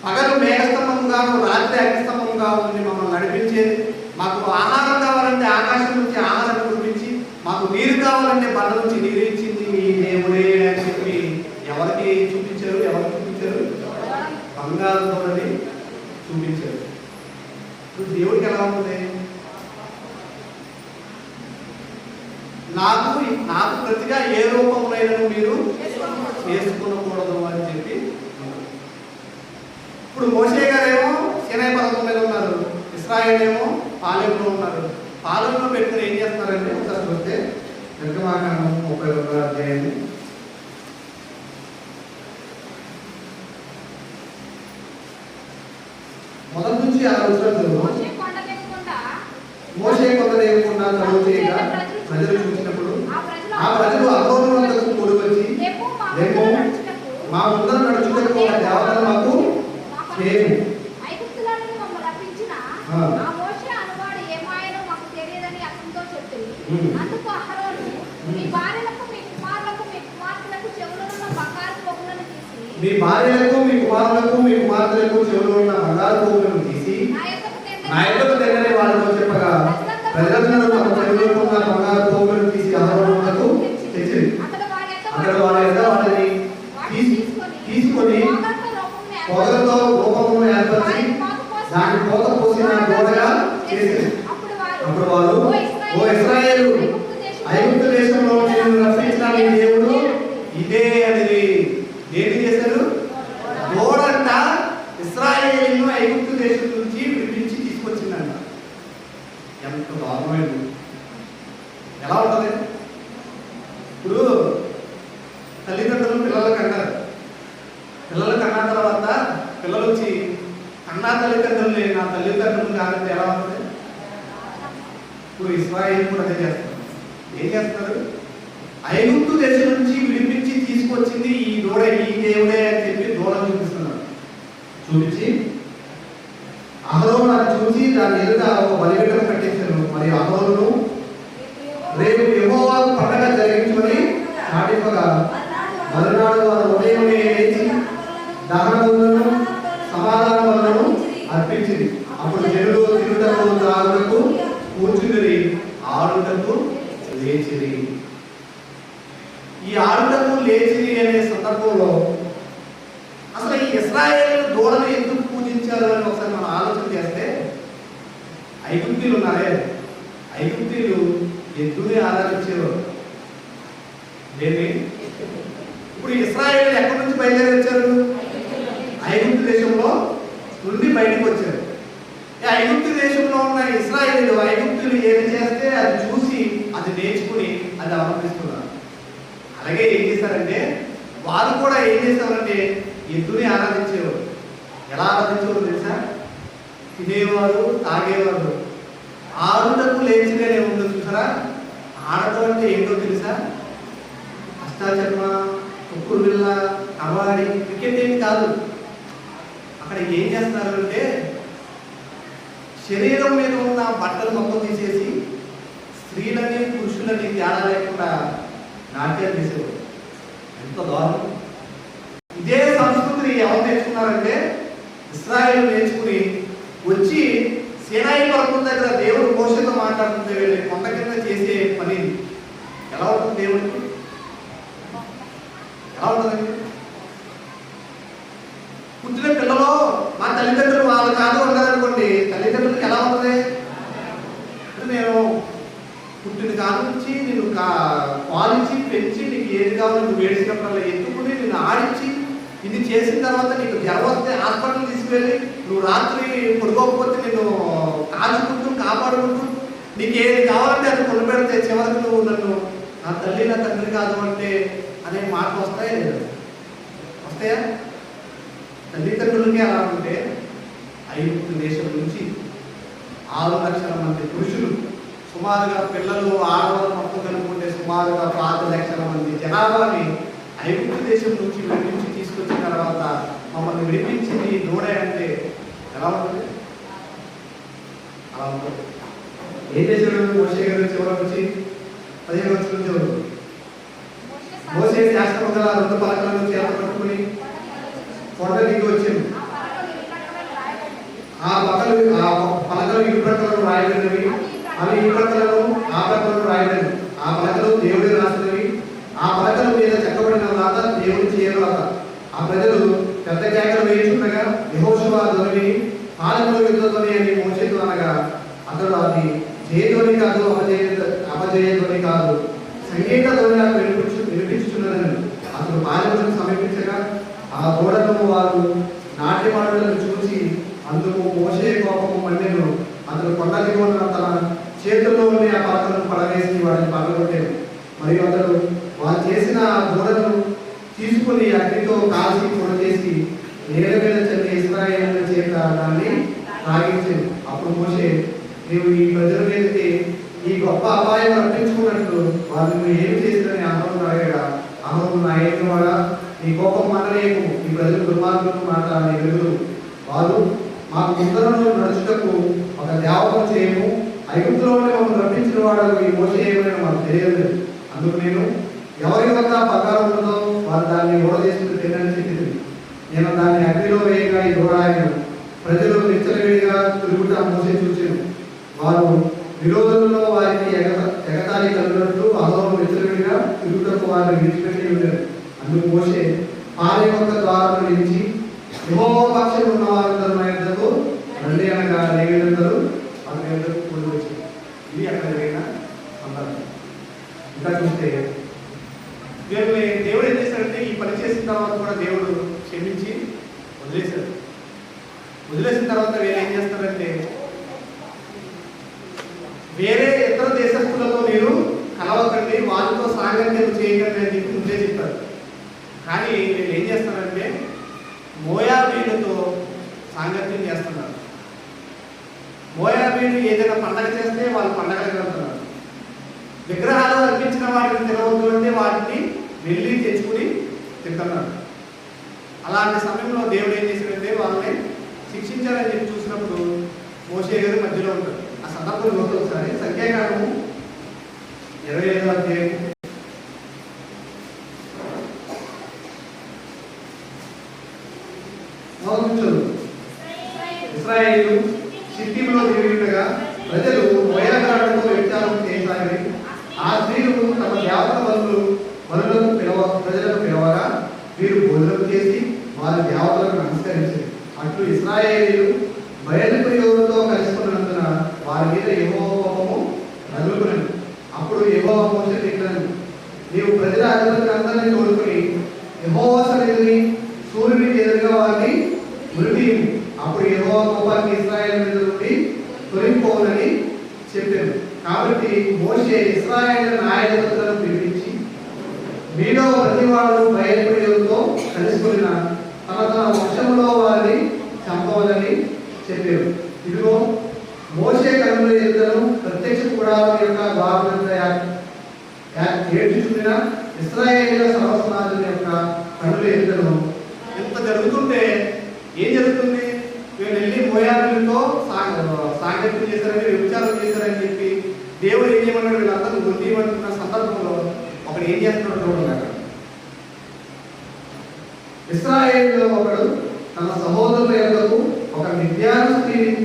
పగలు మేఘస్తంభంగాను రాత్రి అగ్నిస్తంభంగా ఉండి మమ్మల్ని నడిపించేది, మాకు ఆహారం కావాలంటే ఆకాశం నుంచి ఆహారం కురిపించి, మాకు నీరు కావాలంటే బండ నుంచి నీరు ఇచ్చింది ఈ దేవుడే అని చెప్పి ఎవరికి చూపించారు? బంగారు దూడని చూపించారు. ఇప్పుడు దేవుడికి ఎలా ఉంటుంది? నాకు ప్రతిగా ఏ రూపంలో మీరు చేసుకునకూడదు అని చెప్పి. ఇప్పుడు మోషే గారేమో సీనాయి పర్వతం మీద ఉన్నారు, ఇశ్రాయేలు ఏమో పాలెంలో ఉన్నారు. పాలెంలో పెట్టుకుని ఏం చేస్తున్నారంటే ఒకసారి చూస్తే నిర్గమాకాండం 32వ అధ్యాయాన్ని మొదటి నుంచి 6 వచనాలు. మోషే కొండ లేకుండా చదువు చేయగా ప్రజలు చూసినప్పుడు ఆ ప్రజలు అహరోను వద్దకు కూడి వచ్చి, రేపు మా ముందర నడుచుటకు ఒక దేవతను మాకు చేయము. మీ భార్యలకు మీ కుమారులకు మీ కుమార్తెలకు చెవులు ఉన్న బంగారు పోగులను తీసి నా యొద్దకు తెగని వాళ్ళతో చెప్పగా, ప్రజలందరూ తమ చెవులకు ఉన్న బంగారు పోగులను తీసి అహరోనునకు తెచ్చింది. అక్కడ వారి యొక్క వాటిని తీసుకొని పొగలతో రూపమును ఏర్పరిచి దాన్ని పోత పోసిన గోడగా చేసింది. అప్పుడు వారు, ఓ ఇశ్రాయేలు, ఐగుప్తు దేశంలో నేను రక్షించిన నీ దేవుడు ఇదే అనేది. ఏంటి చేశారు? గోడంట ఇశ్రాయేలును ఐగుప్తు దేశం నుంచి విడిపించి తీసుకొచ్చిందంట. ఎంత దారుణమైంది! ఎలా ఉంటుంది? ఇప్పుడు తల్లిదండ్రులు పిల్లలు కన్నారు. పిల్లలు కన్నా తర్వాత పిల్లలు వచ్చి కన్నా తల్లిదండ్రుల్ని నా తల్లిదండ్రులు కాదంటే ఎలా ఉంటుంది? ఇప్పుడు ఇశ్రాయేలు కూడా అదే చేస్తారు. ఏం చేస్తారు? ఐగుప్తు దేశం నుంచి విడిపించి తీసుకొచ్చింది ఈ దూడ, ఈ దేవుడే అని చెప్పి దూడ చూపిస్తున్నారు. చూపించి అహరోను అది చూసి దాని ఎదుట ఒక బలిపీఠం కట్టించారు. మరి అహరోను రేపు యెహోవాకు పండగ జరిగించుకొని నాటిపగా మరునాడు వారు ఉదయమే లేచి దహన బలులను సమాధాన బలులను అర్పించింది. అప్పుడు జనులు తిరుగుటకు త్రాగుటకు కూర్చుని ఆడుటకు లేచిరి. ఈ ఆడుటకు లేచిరి అనే సందర్భంలో అసలు ఈ ఇశ్రాయేలు దూడను ఎందుకు పూజించారు అని ఒకసారి మనం ఆలోచన చేస్తే, ఐగుప్తీయులు ఉన్నారే, ఐగుప్తీయులు ఎద్దుని ఆరాధించేవారు. దేన్ని? ఇప్పుడు ఇశ్రాయేలు ఎక్కడి నుంచి బయలుదేరి వచ్చారు? ఐగుప్తు దేశంలో నుండి బయటకు వచ్చారు. ఐగుప్తు దేశంలో ఉన్న ఇశ్రాయేలు ఐగుప్తులు ఏది చేస్తే అది చూసి అది నేర్చుకుని అది అవలంబిస్తున్నారు. అలాగే ఏం చేశారంటే వారు కూడా ఏం చేసేవారంటే ఎద్దుని ఆరాధించేవారు. ఎలా ఆరాధించేవారు తెలుసా? తినేవారు, తాగేవారు. ఆడుటకు లేచిగానే ఉందో చూసారా? ఆడటం అంటే ఏంటో తెలుసా? అష్టాచర్మ, కుక్కుడు బిళ్ళ, కబడ్డీ, క్రికెట్ ఏమి కాదు. అక్కడ ఏం చేస్తున్నారు అంటే శరీరం మీద ఉన్న బట్టలు మొత్తం తీసేసి స్త్రీలని పురుషులని తేడా లేకుండా నాట్యాలు చేసేవారు. ఎంత దారుణం! ఇదే సంస్కృతిని ఎవరు నేర్చుకున్నారంటే ఇశ్రాయేలు నేర్చుకుని వచ్చి సీనాయి పర్వతం దగ్గర దేవుడు మోషేతో మాట్లాడుతుంటే వీళ్ళు కొండ కింద చేసే పని ఎలా ఉంటుంది దేవుడికి? ఎలా ఉంటుందండి? పుట్టిన పిల్లలు మా తల్లిదండ్రులు వాళ్ళు కాదు ఉన్నారనుకోండి, తల్లిదండ్రులకి ఎలా ఉంటుంది? నేను పుట్టిన కాదు నుంచి నేను పాలించి పెంచి నీకు ఏది కావాలో నువ్వు వేడిసినప్పుడు ఎత్తుకుని నేను ఆడించి ఇది చేసిన తర్వాత నీకు జ్వరం వస్తే హాస్పిటల్ తీసుకువెళ్ళి నువ్వు రాత్రి పడుకోకపోతే నేను కాచుకుంటూ కాపాడుకుంటూ నీకు ఏది కావాలంటే అది కొను పెడితే చివరికి నువ్వు నన్ను నా తల్లి నా తండ్రి కాదు అంటే అనే మాట వస్తాయా లేదా? వస్తాయా? తల్లిదండ్రులకి అలా ఉంటే ఐగుప్తు దేశం నుంచి 6 లక్షల మంది పురుషులు, సుమారుగా పిల్లలు ఆడవాళ్ళు మొత్తం కనుక్కుంటే సుమారుగా 5 లక్షల మంది జనాభాని ఐగుప్తు దేశం నుంచి విడిపించి తీసుకొచ్చిన తర్వాత మమ్మల్ని విడిపించింది దూడే అంటే ఎలా ఉంటుంది? అలా ఉంటుంది. ఏం చేశాడు మోషే గారు? చివరికి వచ్చి 15 వచ్చి మోషే శాస్త్రం గల 2 పలకలను చేత పట్టుకుని కొండ దిగి వచ్చింది. ఆ పలకలు ఇరు ప్రక్కలను రాయబడినవి, అవి ఈ ప్రక్కలను ఆ ప్రక్కలను రాయబడినవి. ఆ పలకలు దేవుడి రాసినవి, ఆ పలకల మీద చెక్కబడిన రాత దేవుడి చేయని రాత. ఆ ప్రజలు పెద్ద కేకలు వేయించుండగా యెహోషువ ధ్వని పాలకుల యుద్ధధ్వని అని మోషేతో అనగా అతడు అది జయధ్వని కాదు, అపజయ ధ్వని కాదు, సంగీత ధ్వని వినిపించుచున్నదని అతడు పాలకులను సమీపించగా ఆ గోడను వారు నాట్యమాడులను చూసి అందుకు మోషే కోపము మండెను. అతడు కొండ దిగువన తన చేతుల్లో ఉండి ఆ పలకలను పడవేసి వాటిని పగలగొట్టాడు. మరియు అతడు వారు చేసిన గోడను తీసుకుని అగ్నితో కాల్చి పొడ చేసి నేల మీద చల్లి ఇశ్రాయేలు చేత దాన్ని తాగించింది. అప్పుడు మోషే, నీవు ఈ ప్రజల మీదకి ఈ గొప్ప అపాయం రప్పించుకున్నట్లు వారిని ఏమి చేస్తారని అహరోను అడిగాడు. అహరోను నా ఏలినవాడా, నీ కోపం మనలేకు, ఈ ప్రజలు దుర్మార్గులు మాట ఎదురు. వారు మాకు ముందరను నడుచుటకు ఒక దేవతను చేయము, ఐగుప్తులోనే మమ్మల్ని రప్పించిన వాడు ఈ మోషే ఏమైనా మాకు తెలియదు. అందుకు నేను ఎవరి వద్ద బంగారం ఉన్నదో వారు దాన్ని ఓడదేశంలో తినని చెప్పింది. నేను దాన్ని అగ్నిలో వేయగా ఈ దూరాయను. ప్రజలు నిచ్చలవిడిగా తిరుగుట మోసే చూచాను. వారు విరోధులలో వారికి ఎగతాళి కలిగినట్లు అహరోను నిచ్చలవిడిగా తిరుగుటకు వారిని విడిచిపెట్టి ఉండేది. అందుకు మోషే పాలెం ద్వారం నిలిచి యెహోవా పక్షం ఉన్న వారందరూ నా యొద్దకు రండి అనగా లేవీయులందరూ అతని యొద్దకు కూడి వచ్చారు. ఇది అక్కడ జరిగిన సందర్భం. ఇంకా చూస్తే దేవుడు ఏం చేశాడంటే ఈ పని చేసిన తర్వాత కూడా దేవుడు క్షమించి వదిలేశాడు. వదిలేసిన తర్వాత వీళ్ళు ఏం చేస్తారంటే వేరే ఇతర దేశస్తులతో మీరు కలవకండి, వాళ్ళతో సాంగత్యం చేయకండి అని చెప్పి ముందే చెప్పారు. కానీ వీళ్ళు ఏం చేస్తారంటే మోయాబీలతో సాంగత్యం చేస్తున్నారు. మోయాబీలు ఏదైనా పండగ చేస్తే వాళ్ళు పండగలకు వెళ్తున్నారు. విగ్రహాలు అర్పించిన వాటిని తినవద్దు అంటే వాటిని వెళ్ళి తెచ్చుకుని తింటున్నారు. అలాంటి సమయంలో దేవుడు ఏం చేశాడంటే వాళ్ళని శిక్షించాలని చెప్పి చూసినప్పుడు మోషే గారు మధ్యలో ఉంటారు. ఆ సందర్భం చూస్తే ఒకసారి సంఖ్యాకాండము 25వ అధ్యాయం ఇశ్రాయేలు సిట్టింలో తిరిగినగా ప్రజలు మోయాగాడుతో వ్యభిచారం చేయసాగి ఆ స్త్రీలు తమ దేవత బలులకు ప్రజలను పిలవగా వీరు భోజనం చేసి వారి దేవతలకు నమస్కరించారు. అట్లు ఇశ్రాయేలీయులు బయలుదేరుతో కలుసుకున్నందున వారి మీద యెహోవా కోపము రగులుకున్నది. అప్పుడు యెహోవా మోషేతో ఇట్లనెను, నీవు ప్రజల అధిపతులందరినీ తోడుకుని యెహోవా సన్నిధిని సూర్యునికి ఎదురుగా వారిని ఉరితీయుము. అప్పుడు యెహోవా కోపానికి ఇశ్రాయేలు మీద నుండి తొలగిపోవునని చెప్పాను. కాబట్టి మోషే ఇశ్రాయేలు న్యాయాధిపతులను పిలిపించి మీలో ప్రతివాడు బయలుదేరుతో కలుసుకున్న తన వంశంలో వారిని చంపవలని చెప్పారు. ఇదిగో మోషే కన్నుల ఎదుటను ప్రత్యక్ష గుడారం యొక్క ద్వారములంతా ఏడ్చుచుండిన ఇశ్రాయేలీయుల సర్వసమాజం యొక్క కన్నుల ఎదుటను ఎంత జరుగుతుంటే ఏం జరుగుతుంది? వీళ్ళు వెళ్ళి మోయాబీలతో సాంగత్యం చేశారని, వ్యభిచారం చేశారని చెప్పి దేవుడు ఏం చేయమన్నాడు? వీళ్ళందరూ గుర్తిమంటున్న సందర్భంలో ఒకడు ఏం చేస్తున్నాడు చూడండి. అక్కడ ఇశ్రాయేలులో ఒకడు తన సహోదరుల యొద్దకు ఒక మిథ్యాను స్త్రీని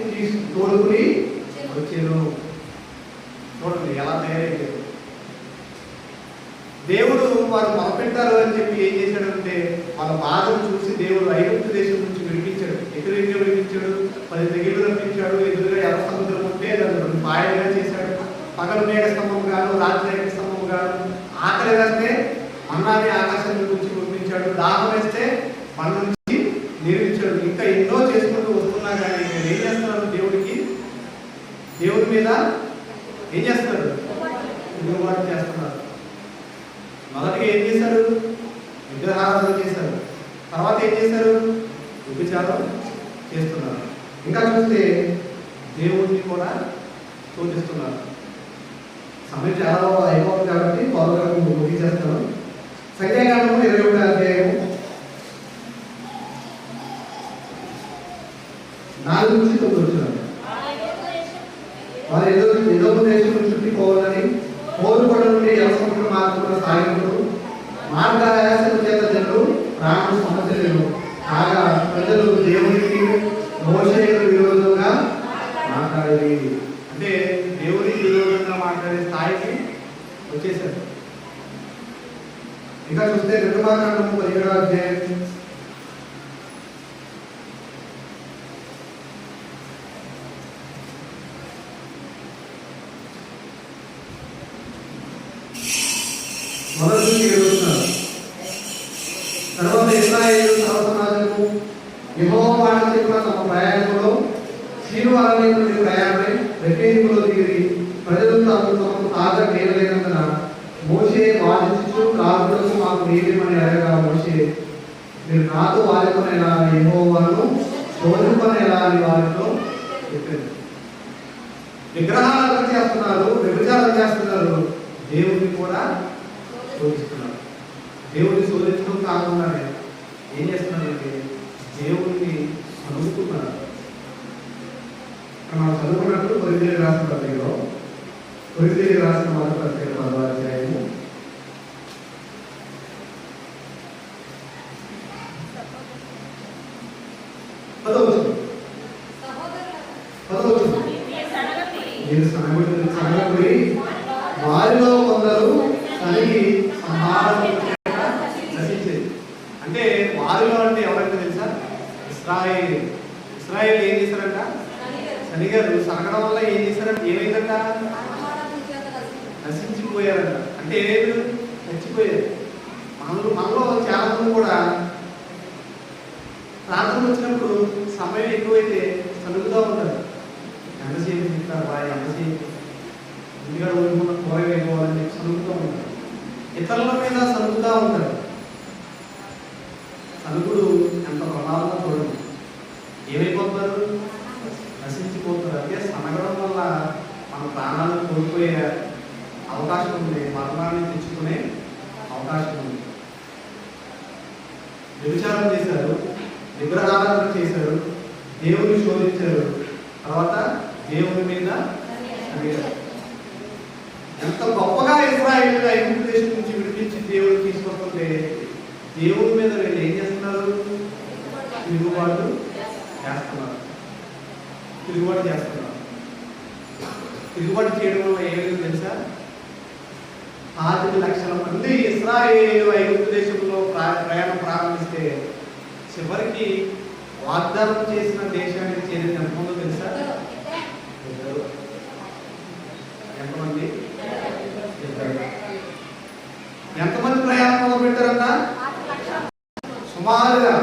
తోడుకుని వచ్చాను. చూడండి ఎలా తయారైంది. దేవుడు వారు మొరపెట్టారు అని చెప్పి ఏం చేశాడంటే వాళ్ళ బాధను చూసి దేవుడు ఐగుప్తు దేశం నుంచి విడిపించాడు. ఎదురుగా విడిపించాడు, 10 తెగులు రప్పించాడు. ఎదురుగా ఎర్ర సముద్రం ఉంటే దాన్ని 2 పాయలుగా చేశాడు. పగలు మేఘ స్తంభం గాను, రాత్రి మేఘ స్తంభం గాను. ఆకలి వేస్తే అన్నాన్ని ఆకాశం నుంచి పంపించాడు. దాహం వేస్తే మన నుంచి నిర్మించాడు. ఇంకా ఎన్నో చేసుకుంటూ వస్తున్నా కానీ నేను ఏం చేస్తున్నాను, దేవుడి మీద ఏం చేస్తున్నారు, తిరుగుబాటు చేస్తున్నారు. మొదటిగా ఏం చేశారు, విగ్రహారాధన చేశారు. తర్వాత ఏం చేశారు, వ్యభిచారం చేస్తున్నారు. ఇంకా చూస్తే దేవుడిని కూడా శోధిస్తున్నారు. సమయం చాలా అయిపోతుంది కాబట్టి త్వరగా ముగించేస్తాను. సంఖ్యాకాండము 21వ అధ్యాయము 4 నుంచి 9 వచ్చినారు. వారు ఎదోము దేశం చుట్టిపోవాలని కోరుకొండ నుండి యవసముద్రం మార్పుకున్న సాయకుడు మార్గాయాసల చేత జనులు ప్రాణులు సమస్యలను కాగా ప్రజలు దేవునికి మోషేకు విరోధంగా మాట్లాడేది. అంటే దేవునికి విరోధంగా మాట్లాడే స్థాయికి వచ్చేసారు. ఇంకా చూస్తే నిర్గమాకాండము 17వ అధ్యాయం 7 వస్తున్నారు. తర్వాత ఇశ్రాయేలు సర్వసమాజము యెహోవా మాట చెప్పిన తమ ప్రయాణంలో సీను అరణ్యం నుండి ప్రయాణమై రెఫీములో దిగి ప్రజలు తమకు తాగా నేలలేనందున మోషే వాదించుచు కాపులకు మాకు నీళ్ళమని అడగగా మోషే మీరు నాతో వాదిపనేలా యెహోవాను శోధింపనేలా అని వారితో చెప్పారు. విగ్రహాలను చేస్తున్నారు, వ్యభిచారం చేస్తున్నారు, దేవుడిని కూడా శోధిస్తున్నారు. దేవుడిని శోధించడం కాకుండానే ఏం చేస్తున్నారంటే దేవుడిని అనుకుంటున్నారు. మనం చదువుకున్నట్టు కొరింథీయులకు రాసిన పత్రికలో కొరింథీయులకు రాసిన మొదటి పత్రిక 10వ అధ్యాయము 10వ వచనం. మీరు సనగబడి వారిలో కొందరు సరిగి నశించేది. అంటే వారిలో అంటే ఎవరంటే తెలుసా, ఇస్రాయేల్ ఏం చేశారంట, శనిగారు సనగడం వల్ల ఏం చేశారంట, ఏమైందంట, నశించిపోయారంట. అంటే చచ్చిపోయారు. మనలో చాలా మంది కూడా ప్రార్థన వచ్చినప్పుడు సమయం ఎక్కువైతే సనుగుతూ ఉంటారు. ఎంతసేపు తింటారు బాయ్, ఎంతసేపు ఇంటిగా ఊరుకున్న కూర వేయకపోవాలని చెప్పి సనుగుతూ ఉంటారు. ఇతరుల మీద సనుగుతూ ఉంటారు. సనుగుడు ఎంత ప్రమాదంగా చూడండి. ఏమైపోతారు, నశించిపోతారు. అంటే సనగడం వల్ల మన ప్రాణాలను కోల్పోయే అవకాశం ఉంది, మరణాన్ని తెచ్చుకునే అవకాశం ఉంది. వ్యభిచారం చేశారు, విగ్రహారాధన చేశారు, దేవుని శోధించారు, తర్వాత దేవుని మీద ఎంత గొప్పగా ఇశ్రాయేలు ఐగుప్తు దేశం నుంచి విడిపించి దేవుడు తీసుకొస్తుంటే దేవుని మీద వీళ్ళు ఏం చేస్తున్నారు, తిరుగుబాటు చేస్తున్నారు. తిరుగుబాటు చేయడం వల్ల ఏమైంది తెలుసా, 5 లక్షల మంది ఇశ్రాయేలు ఐగుప్తు దేశంలో ప్రయాణం ప్రారంభిస్తే చివరికి వాగ్దానం చేసిన దేశానికి చేరిన ఎంతమందో తెలుసా, ఎంతమంది, ఎంతమంది ప్రయాణం మొదలు పెట్టారన్నా, సుమారుగా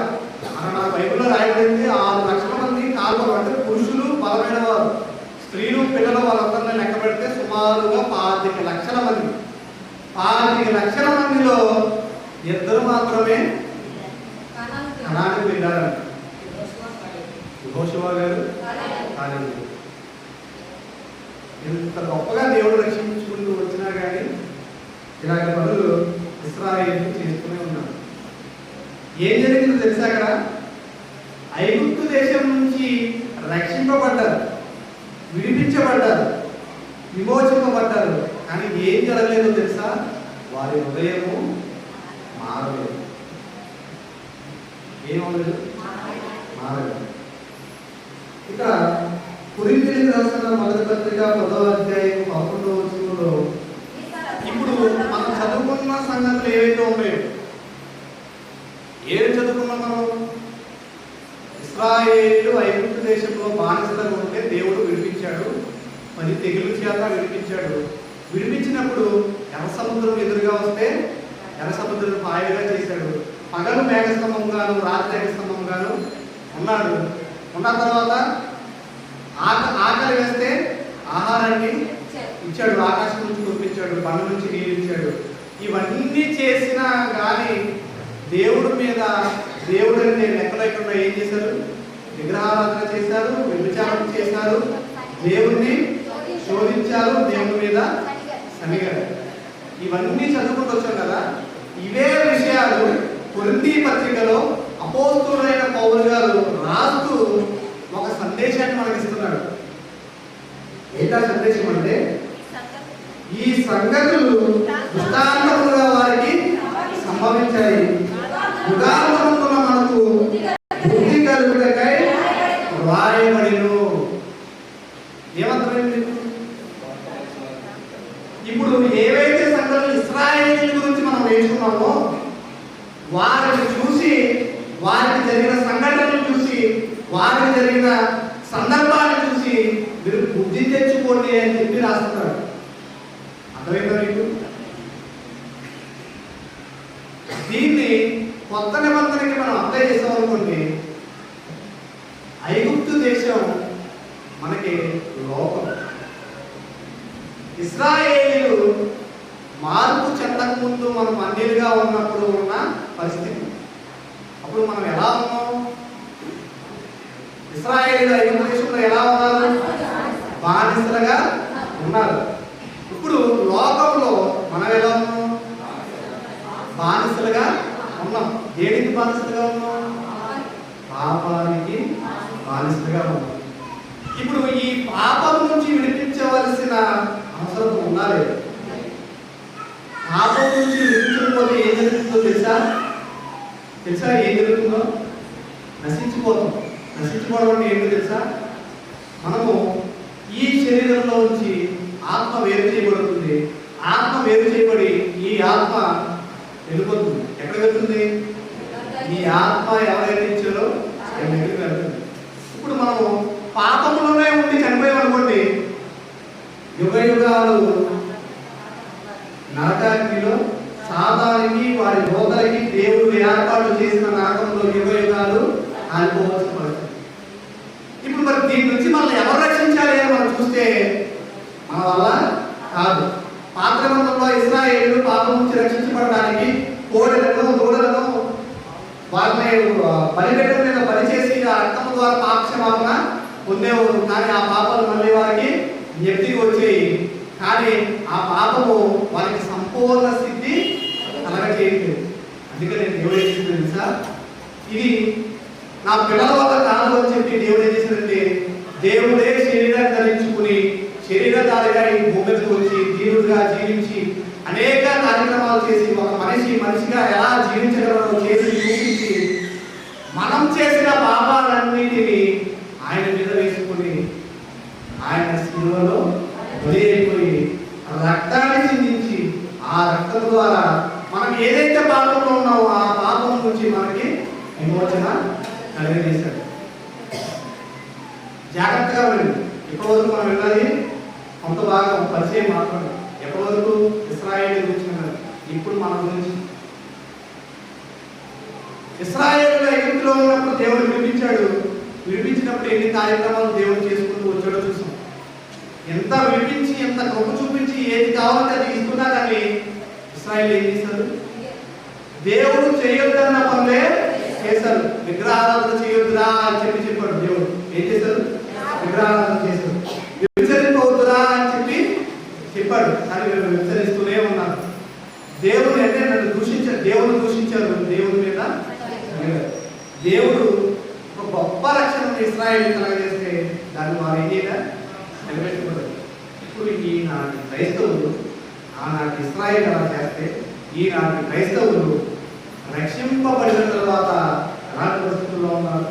మన బైబిల్లో రాయబడింది 6 లక్షల మంది కాల్వ. అంటే పురుషులు బలమైన వారు, స్త్రీలు పిల్లలు వాళ్ళందరినీ లెక్క పెడితే సుమారుగా 25 లక్షల మంది. 25 లక్షల మందిలో 2 మాత్రమే కనానికి వెళ్ళారంట. యెహోషువ గారు కాలేదు. ఇంత గొప్పగా దేవుడు రక్షించుకుంటూ వచ్చినా కానీ ఇలాంటి పనులు ఇశ్రాయేలు చేస్తూనే ఉన్నారు. ఏం జరిగిందో తెలుసా, అక్కడ ఐగుప్తు దేశం నుంచి రక్షింపబడ్డారు, విడిపించబడ్డారు, విమోచింపబడ్డారు. కానీ ఏం జరగలేదో తెలుసా, వారి హృదయము మారలేదు. ఏమవలేదు, మారలేదు. ఇక్కడ కొరింథీయులకు రాసిన మొదటి పత్రిక 10వ అధ్యాయం 11వ వచనంలో ఇప్పుడు మనం చదువుకున్న సంగతులు ఏవైతే ఉన్నాయో, ఏమి చదువుకున్నాం మనం? ఇశ్రాయేలు ఐగుప్తు దేశంలో బానిసలుగా ఉంటే దేవుడు విడిపించాడు, 10 తెగులు చేత విడిపించాడు. విడిపించినప్పుడు ఎర్ర సముద్రం ఎదురుగా వస్తే ఎర్ర సముద్రం పాయలుగా చేశాడు. పగలు మేఘస్తంభంగాను రాత్రి మేఘస్తంభంగాను ఉన్నాడు. ఉన్న తర్వాత ఆకలి వేస్తే ఆహారాన్ని ఇచ్చాడు, ఆకాశం నుంచి కురిపించాడు, బండ నుంచి నీళ్ళు ఇచ్చాడు. ఇవన్నీ చేసినా కానీ దేవుడి మీద, దేవుడు అంటే లెక్క లేకుండా ఏం చేశారు? విగ్రహారాధన చేశారు, వ్యభిచారం చేశారు, దేవుణ్ణి శోధించారు, దేవుని మీద సనిగారు. ఇవన్నీ చదువుకుంటూ వచ్చాం కదా. ఇవే విషయాలు కొరింథీ పత్రికలో అపోస్తలుడైన పౌలు గారు రాస్తూ ఒక సందేశాన్ని మనకి ఇస్తున్నాడు. ఏంటా సందేశం అంటే, ఈ సంగతులు దృష్టాంతములుగా వారికి సంభవించాయి, యుగాంతమున మనకు బుద్ధి కలుగుటకై వ్రాయబడిను. ఏమర్థమైంది? ఇప్పుడు ఏవైతే సంగతులు ఇశ్రాయేలీయుల గురించి మనం నేర్చుకున్నామో వారిని చూసి, వారికి జరిగిన సంఘటనలు చూసి, వారికి జరిగిన సందర్భాన్ని చూసి మీరు బుద్ధి తెచ్చుకోండి అని చెప్పి రాస్తున్నారు. అర్థమైందా మీకు? దీన్ని కొత్త నిబంధనకి మనం అప్లై చేసామనుకోండి, ఐగుప్తు దేశం మనకి లోకం. ఇశ్రాయేలీయులు మార్పు చెందక ముందు మనం అన్యులుగా ఉన్నప్పుడు ఉన్న పరిస్థితి. అప్పుడు మనం ఎలా ఉన్నాం? ఇశ్రాయేలీయులు ఐగుప్తు దేశంలో ఎలా ఉన్నారు? బానిసలుగా ఉన్నారు. ఇప్పుడు లోకంలో మనం ఎలా ఉన్నాం? బానిసలుగా ఉన్నాం. దేనికి బానిసలుగా ఉన్నాం? పాపానికి బానిసలుగా ఉన్నాం. ఇప్పుడు ఈ పాపం నుంచి విడిపించవలసిన అవసరం ఉందా లేదు? పాపం నుంచి విడిపించకపోతే ఏం జరుగుతుందో తెలుసా? ఏం జరుగుతుందో? నశించిపోతాం. నశించుకోవడం అంటే ఏంటో తెలుసా? మనము ఈ శరీరంలో నుంచి ఆత్మ వేరు చేయబడుతుంది. ఆత్మ వేరు చేయబడి ఈ ఆత్మ వెళ్ళిపోతుంది. ఎక్కడ వెళ్తుంది? ఈ ఆత్మ ఎవరైతే ఇచ్చారో ఆయన దగ్గరికి వెళ్తుంది. ఇప్పుడు మనము పాపంలోనే ఉండి చనిపోయామనుకోండి, యుగ యుగాలు నరకాగ్నిలో సాతానికి వారి దోతలకి దేవుడు ఏర్పాటు చేసిన నరకంలో యుగ యుగాలు ఆగిపోవాల్సిన పరిస్థితి. ఇప్పుడు మరి దీని నుంచి మనల్ని ఎవరు రక్షించాలి అని మనం చూస్తే మన వల్ల కాదు. పాత నిబంధనలో ఇశ్రాయేలు పాపం నుంచి రక్షించబడడానికి కోడెలను దూడలను వారిని బలిపీఠం మీద పనిచేసి ఆ రక్తం ద్వారా పాపక్షమాపణ పొందేవారు. కానీ ఆ పాపాలు మళ్ళీ వారికి జ్ఞప్తికి వచ్చాయి. కానీ ఆ పాపము వారికి సంపూర్ణ స్థితి కలగచేయలేదు. అందుకని దేవుడు ఏం చేసింది తెలుసా? ఇది నా పిల్లల వల్ల కాదు అని చెప్పి దేవుడు ఏం చేశాడంటే, దేవుడే శరీరాన్ని ధరించుకుని శరీరధారిగా ఈ భూమి మీదకి వచ్చి జీవుడిగా జీవించి అనేక కార్యక్రమాలు చేసి ఒక మనిషిగా ఎలా జీవించగలరో చేసి చూపించి మనం చేసిన పాపాలన్నిటినీ ఆయన మీద వేసుకుని ఆయన శిలువలో బలి అయిపోయి రక్తాన్ని చిందించి ఆ రక్తం ద్వారా మనం ఏదైతే పాపంలో ఉన్నామో ఆ పాపం నుంచి మనకి విమోచన కలిగజేశాడు. జాగ్రత్తగా వెళ్ళి ఇప్పటివరకు మనం విన్నది కొంత భాగం పరిచయం మాత్రమే. ఎప్పటివరకు ఇశ్రాయేలు గురించి విన్నది. ఇప్పుడు మన గురించి ఇశ్రాయేలు ఐగుప్తులో ఉన్నప్పుడు దేవుడు విడిపించాడు. విడిపించినప్పుడు ఎన్ని కార్యక్రమాలు దేవుడు చేసుకుంటూ వచ్చాడో చూసాం. ఎంత విడిపించి, ఎంత కృప చూపించి ఏది కావాలంటే అది ఇస్తున్నా కానీ ఇశ్రాయేలు ఏం చేశారు? దేవుడు చేయొద్దన్న పనులే చేశారు. విగ్రహారాధన చేయొద్దురా అని చెప్పాడు దేవుడు. ఏం చేశారు? విగ్రహారాధన చేశారు. విభజించవద్దురా అని చెప్పాడు. కానీ వీళ్ళు విభజిస్తూనే ఉన్నారు. దేవుడు అంటే నన్ను దూషించారు, దేవుడు దూషించారు. దేవుడి మీద దేవుడు ఒక గొప్ప రక్షణ ఇశ్రాయేలు కలగజేస్తే దాన్ని వారు ఏం చేయాలి? నిలబెట్టుకోలేదు. ఇప్పుడు ఈనాటి క్రైస్తవులు ఆనాటి ఇశ్రాయేలు అలా చేస్తే ఈనాటి క్రైస్తవులు రక్షింపబడిన తర్వాత ఎలాంటి పరిస్థితుల్లో ఉన్నారు?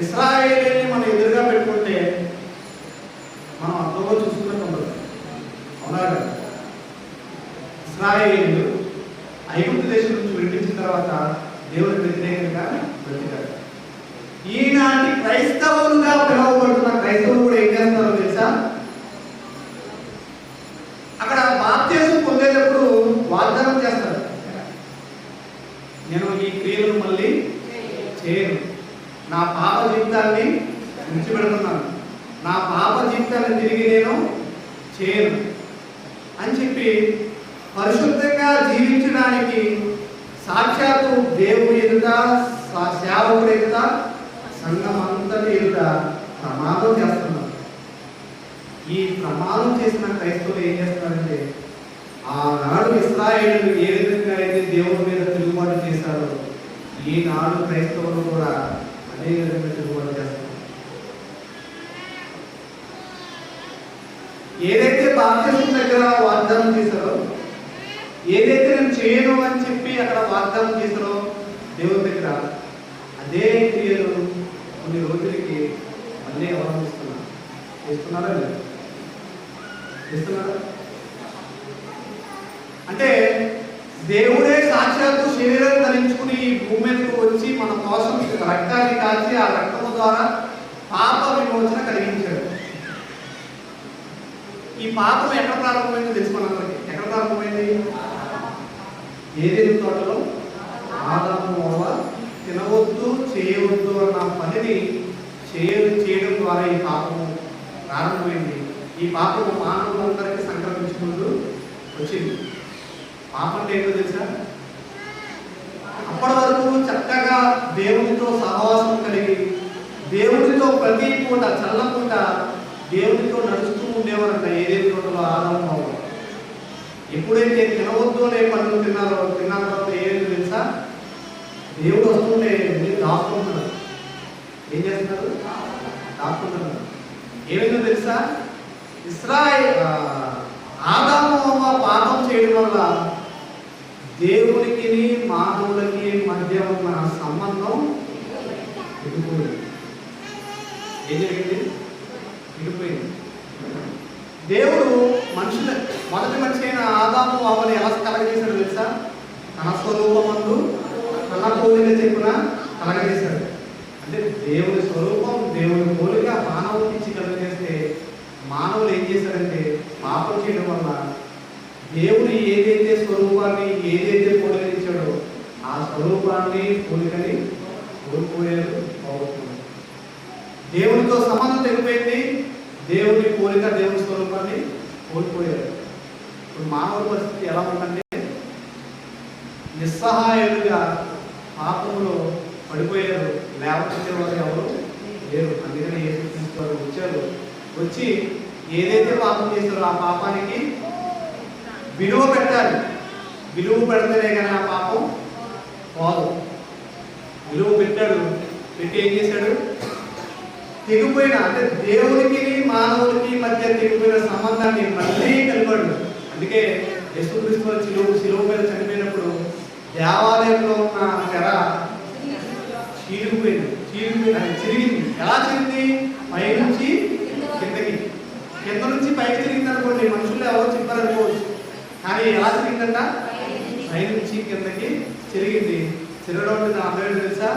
ఇశ్రాయేలీని మనం ఎదురుగా పెట్టుకుంటే మనం అర్థంలో చూసుకున్నట్టు ఉండదు. అవునా కదా? ఇశ్రాయేలీలు ఐగుప్తు దేశం నుంచి విడిపించిన తర్వాత దేవుడికి వ్యతిరేకంగా బ్రతికారు. ఈనాటి క్రైస్తవులుగా పిలువబడుతున్న క్రైస్తవులు కూడా ఏం చేస్తారో తెలుసా? అక్కడ బాప్తిసం పొందేటప్పుడు వాగ్దానం చేస్తారు, నేను ఈ క్రియలను మళ్ళీ చేయను, నా పాప జీవితాన్ని విడిచిపెడుతున్నాను, నా పాప జీవితాన్ని తిరిగి నేను చేయను అని చెప్పి పరిశుద్ధంగా జీవించడానికి సాక్షాత్తు దేవుని ఎదుట, సేవకుడి ఎదుట, సంఘం అంతటి ఎదుట ప్రమాదం చేస్తున్నారు. ఈ ప్రమాదం చేసిన క్రైస్తవులు ఏం చేస్తున్నారంటే, ఆనాడు ఇశ్రాయేలీయులు ఏ విధంగా అయితే దేవుని మీద తిరుగుబాటు చేశారో ఈనాడు క్రైస్తవులు కూడా అదే విధంగా తిరుగుబాటు చేస్తారు. ఏదైతే బాప్తిసం దగ్గర వాగ్దానం చేశారో, ఏదైతే నేను చేయను అని చెప్పి అక్కడ వాగ్దానం చేశారో దేవుని దగ్గర, అదే క్రియలు కొన్ని రోజులకి మళ్ళీ అవలంబిస్తున్నారు. చేస్తున్నారా లేదు? చేస్తున్నారా? అంటే దేవుడే సాక్షాత్తు శరీరం ధరించుకుని ఈ భూమి మీదకు వచ్చి మన కోసం రక్తాన్ని కాల్చి ఆ రక్తము ద్వారా పాప విమోచన కలిగించాడు. ఈ పాపం ఎక్కడ ప్రారంభమైందో తెలుసు మనందరికీ. ఎక్కడ ప్రారంభమైంది? ఏదైనా తోటలో ఆదాము అవ్వ తినవద్దు, చేయవద్దు అన్న పనిని చేయడం ద్వారా ఈ పాపము ప్రారంభమైంది. ఈ పాపము మానవులందరికీ సంక్రమించుకుంటూ వచ్చింది. పాపం అంటే ఏంటో తెలుసా? అప్పటి వరకు చక్కగా దేవునితో సహవాసం కలిగి, దేవునితో ప్రతి పూట చల్లపూట దేవునితో నడుస్తూ ఉండేవారంట ఏదైతే తోటలో ఆదాము అవ్వ. ఎప్పుడైతే తినవద్దు అనే పనులు తిన్న తర్వాత ఏది తెలుసా? దేవుడు వస్తుంటే మీరు దాచుకుంటున్నారు. ఏం చేస్తున్నారు? దాచుకుంటున్నారు. ఏమైందో తెలుసా? ఆదాము అవ్వ పాపం చేయడం వల్ల దేవునికి మానవులకి మధ్య ఉన్న సంబంధం విడిపోయింది. ఏం జరిగింది? విడిపోయింది. దేవుడు మొదటి మనిషి అయిన ఆదాము అవ్వని ఎలా కలగజేశాడు తెలుసా? తన స్వరూపమందు తన పోలిక చెప్పున కలగజేశాడు. అంటే దేవుని స్వరూపం, దేవుని పోలిక మానవుడికి ఇచ్చి కలగజేస్తే మానవులు ఏం చేశారంటే పాపం చేయడం వల్ల దేవుని ఏదైతే స్వరూపాన్ని, ఏదైతే పోలిక ఇచ్చాడో ఆ స్వరూపాన్ని, పోలికని కోల్పోయారు, పోగొట్టుకున్నారు. దేవునితో సంబంధం తెగిపోయింది. దేవుని పోలిక, దేవుని స్వరూపాన్ని కోల్పోయారు. ఇప్పుడు మానవుల పరిస్థితి ఎలా ఉందంటే నిస్సహాయులుగా పాపంలో పడిపోయారు. లేకపోతే వారు ఎవరు లేరు. అందుకని యేసుక్రీస్తు వారు వచ్చారు. వచ్చి ఏదైతే పాపం చేస్తారో ఆ పాపానికి విలువ పెట్టాలి. విలువ పెడితేనే కానీ ఆ పాపం పోదు. విలువ పెట్టాడు. పెట్టి ఏం చేశాడు? తెగిపోయిన, అంటే దేవునికి మానవులకి మధ్య తెగిపోయిన సంబంధాన్ని మళ్ళీ కలిపాడు. అందుకే యేసుక్రీస్తు వారు శిలువ మీద చనిపోయినప్పుడు దేవాలయంలో ఉన్న తెర చీలిపోయింది. చిరిగింది. ఎలా చిరిగింది? పైనుంచి కిందకి, కింద నుంచి పైకి తిరిగింది అనుకోండి. మనుషులు ఎవరో చెప్పారనుకోవచ్చు. కానీ ఎలా తిరిగిందంట? పైనుంచి కిందకి చిరిగింది. చిరగడం అంటే అర్థం తెలుసా?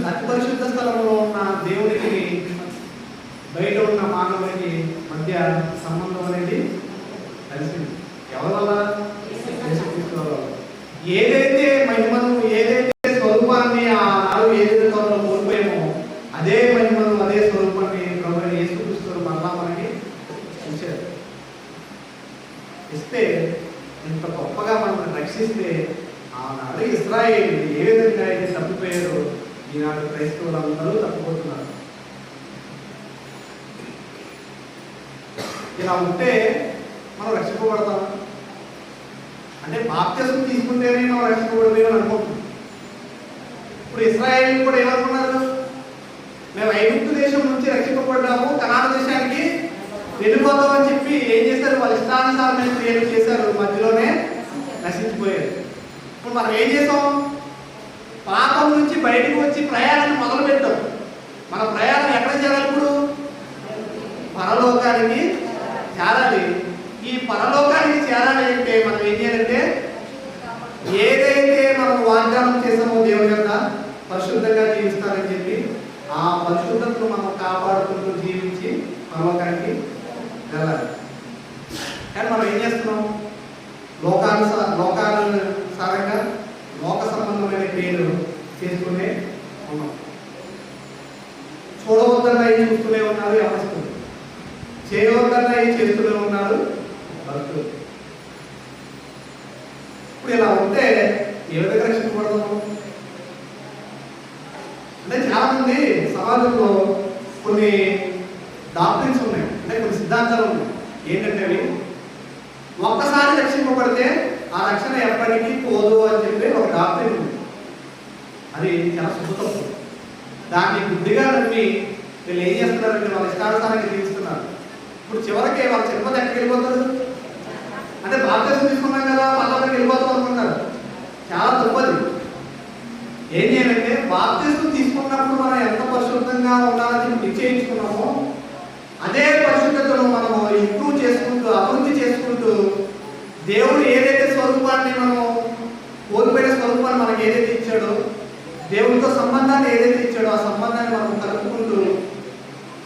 అతి పరిశుద్ధ స్థలంలో ఉన్న దేవునికి బయట ఉన్న మానవునికి మధ్య సంబంధం అనేది కలిసింది. ఎవరి వల్ల? యేసుక్రీస్తు వల్ల. ఏదైతే మహిమను, ఏదైతే స్వరూపాన్ని ఆనాడు ఏదైతే తోటలో కోల్పోయామో అదే మహిమను, అదే స్వరూపాన్ని ప్రభువైన యేసుక్రీస్తు మరలా మనకి ఇచ్చారు. ఇస్తే ఇంత గొప్పగా మనల్ని రక్షిస్తే ఆనాడు ఇశ్రాయేలీయులు ఏ విధంగా అయితే తప్పిపోయారో ఈనాడు క్రైస్తవులందరూ తప్పిపోతున్నారు. ఇలా ఉంటే మనం రక్షింపబడతాం అంటే బాప్తిసం తీసుకుంటేనే మనం రక్షింపబడలేమని అనుకుంటున్నాం. ఇప్పుడు ఇశ్రాయేలీయులు కూడా ఏమనుకున్నారు? మేము ఐగుప్తు దేశం నుంచి రక్షింపబడ్డాము, కనాను దేశానికి వెళ్ళిపోతాం అని చెప్పి ఏం చేశారు? వాళ్ళ ఇష్టానుసారమైన క్రియలు చేశారు, మధ్యలోనే నశించిపోయారు. ఇప్పుడు మనం ఏం చేసాం? పాపం నుంచి బయటకు వచ్చి ప్రయాణాన్ని మొదలు పెట్టాం. మన ప్రయాణం ఎక్కడ చేరాలి? ఇప్పుడు పరలోకానికి చేరాలి. ఈ పరలోకానికి చేరాలి అంటే మనం ఏం చేయాలంటే, ఏదైతే మనం వాగ్దానం చేసామో దేవుని యొక్క పరిశుద్ధంగా జీవిస్తారని చెప్పి ఆ పరిశుద్ధతను మనం కాపాడుకుంటూ జీవించి పరలోకానికి వెళ్ళాలి. కానీ మనం ఏం చేస్తున్నాం? లోకానుసారంగా లోక సంబంధమైన క్రియలు చేస్తూనే ఉన్నాం. చూడవద్దన్న ఏం చూస్తూనే ఉన్నారు యవనస్తులు, చేయవద్దన్న ఏం చేస్తూనే ఉన్నారు భక్తులు. ఇప్పుడు ఇలా ఉంటే ఏ విధంగా రక్షించబడతాము? అంటే చాలా మంది సమాజంలో కొన్ని డాక్టరీన్స్ ఉన్నాయి, అంటే కొన్ని సిద్ధాంతాలు ఉన్నాయి. ఏంటంటే అవి ఒక్కసారి రక్షింపబడితే ఆ రక్షణ ఎప్పటికీ పోదు అని చెప్పి ఒక డాక్టరీన్ ఉంది. అది చాలా శుభతత్వం. దాన్ని బుద్ధిగా నమ్మి వీళ్ళు ఏం చేస్తున్నారంటే వాళ్ళ ఇష్టానుసారంగా జీవిస్తున్నారు. ఇప్పుడు చివరికి వాళ్ళ చనిపోతే ఎక్కడికి వెళ్ళిపోతారు? అంటే బాప్తిసం తీసుకున్నాం కదా పల్లకి వెళ్ళిపోతాం అనుకుంటారు. చాలా తప్పది. ఏం చేయాలంటే బాప్తిసం తీసుకున్నప్పుడు మనం ఎంత పరిశుద్ధంగా ఉండాలని నిశ్చయించుకున్నామో అదే పరిశుద్ధతను మనము ఇంప్రూవ్ చేసుకుంటూ అభివృద్ధి చేసుకుంటూ దేవుడు ఏదైతే స్వరూపాన్ని మనము కోల్పోయిన స్వరూపాన్ని మనకి ఏదైతే ఇచ్చాడో, దేవుడితో సంబంధాన్ని ఏదైతే ఇచ్చాడో ఆ సంబంధాన్ని మనం కలుపుకుంటూ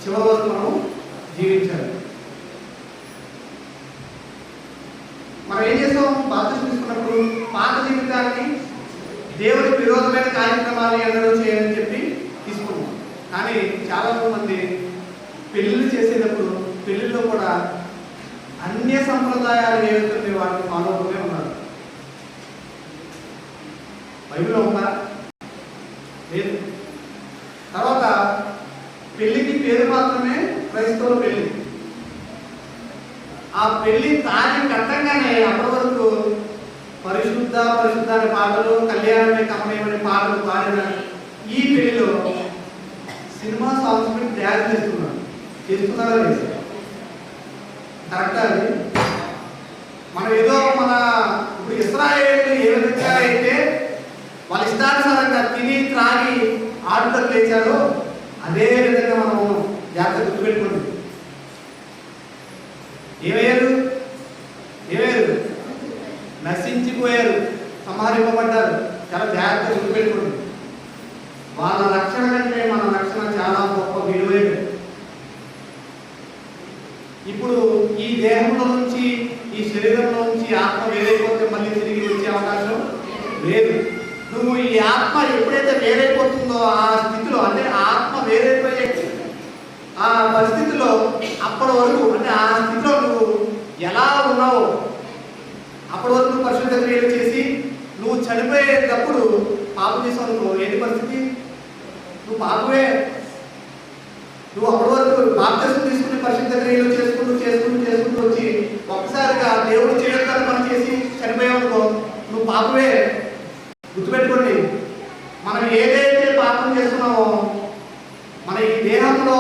చివరి వరకు మనం జీవించాలి. మనం ఏం చేస్తాం? బాప్తిసం తీసుకున్నప్పుడు పాత జీవితాన్ని దేవుడికి విరోధమైన కార్యక్రమాలు ఎన్నడూ చేయాలని చెప్పి తీసుకున్నాం. కానీ చాలా మంది పెళ్ళిళ్ళు చేసేటప్పుడు పెళ్ళిళ్ళు కూడా అన్య సంప్రదాయాలు ఏవైతే వాటిని ఫాలో అవుతూనే ఉన్నారు. బైబిల్లో ఉందా? లేదు. తర్వాత పెళ్లికి పేరు మాత్రమే క్రైస్తవుల పెళ్లి. ఆ పెళ్లి తాగి కట్టంగానే అప్పటి వరకు పరిశుద్ధ పరిశుద్ధ అనే పాటలు, కళ్యాణమే కమనీయమనే పాటలు పాడిన ఈ పెళ్లిలో సినిమా సాంగ్స్ మీద డ్యాన్స్ చేస్తున్నారా లేదు? కరెక్టా? అది మనం ఏదో మన ఇప్పుడు ఇశ్రాయేలు ఏ విధంగా అయితే వాళ్ళ ఇష్టానుసారంగా తిని త్రాగి ఆడుతూ లేచారో అదే విధంగా మనం జాగ్రత్త గుర్తుపెట్టుకోండి. ఏమయ్యారు? నశించిపోయారు, సంహరింపబడ్డారు. చాలా జాగ్రత్త గుర్తుపెట్టుకోండి. వాళ్ళ రక్షణ కంటే మన రక్షణ చాలా గొప్ప విలువైనది. ఇప్పుడు ఈ దేహంలో నుంచి ఈ శరీరంలో నుంచి ఆత్మ వేరైపోతే మళ్ళీ తిరిగి వచ్చే అవకాశం లేదు. నువ్వు ఈ ఆత్మ ఎప్పుడైతే వేరైపోతుందో ఆ స్థితిలో, అంటే ఆత్మ వేరైపోయే ఆ పరిస్థితిలో అప్పటి వరకు, అంటే ఆ స్థితిలో నువ్వు ఎలా ఉన్నావో అప్పటి వరకు నువ్వు పరిశుద్ధ క్రియలు చేసి నువ్వు చనిపోయేటప్పుడు పాపం చేసావు అనుకో, ఏంటి పరిస్థితి? నువ్వు పాపమే. నువ్వు అప్పటి వరకు బాప్తిసం తీసుకుని పరిశుద్ధ క్రియలు చేసుకుంటూ వచ్చి ఒక్కసారిగా దేవుడు చేయొద్దని పని చేసి చనిపోయావు అనుకో, నువ్వు పాపమే. గుర్తుపెట్టుకోండి, మనం ఏదైతే పాపం చేస్తున్నామో మన ఈ దేహంలో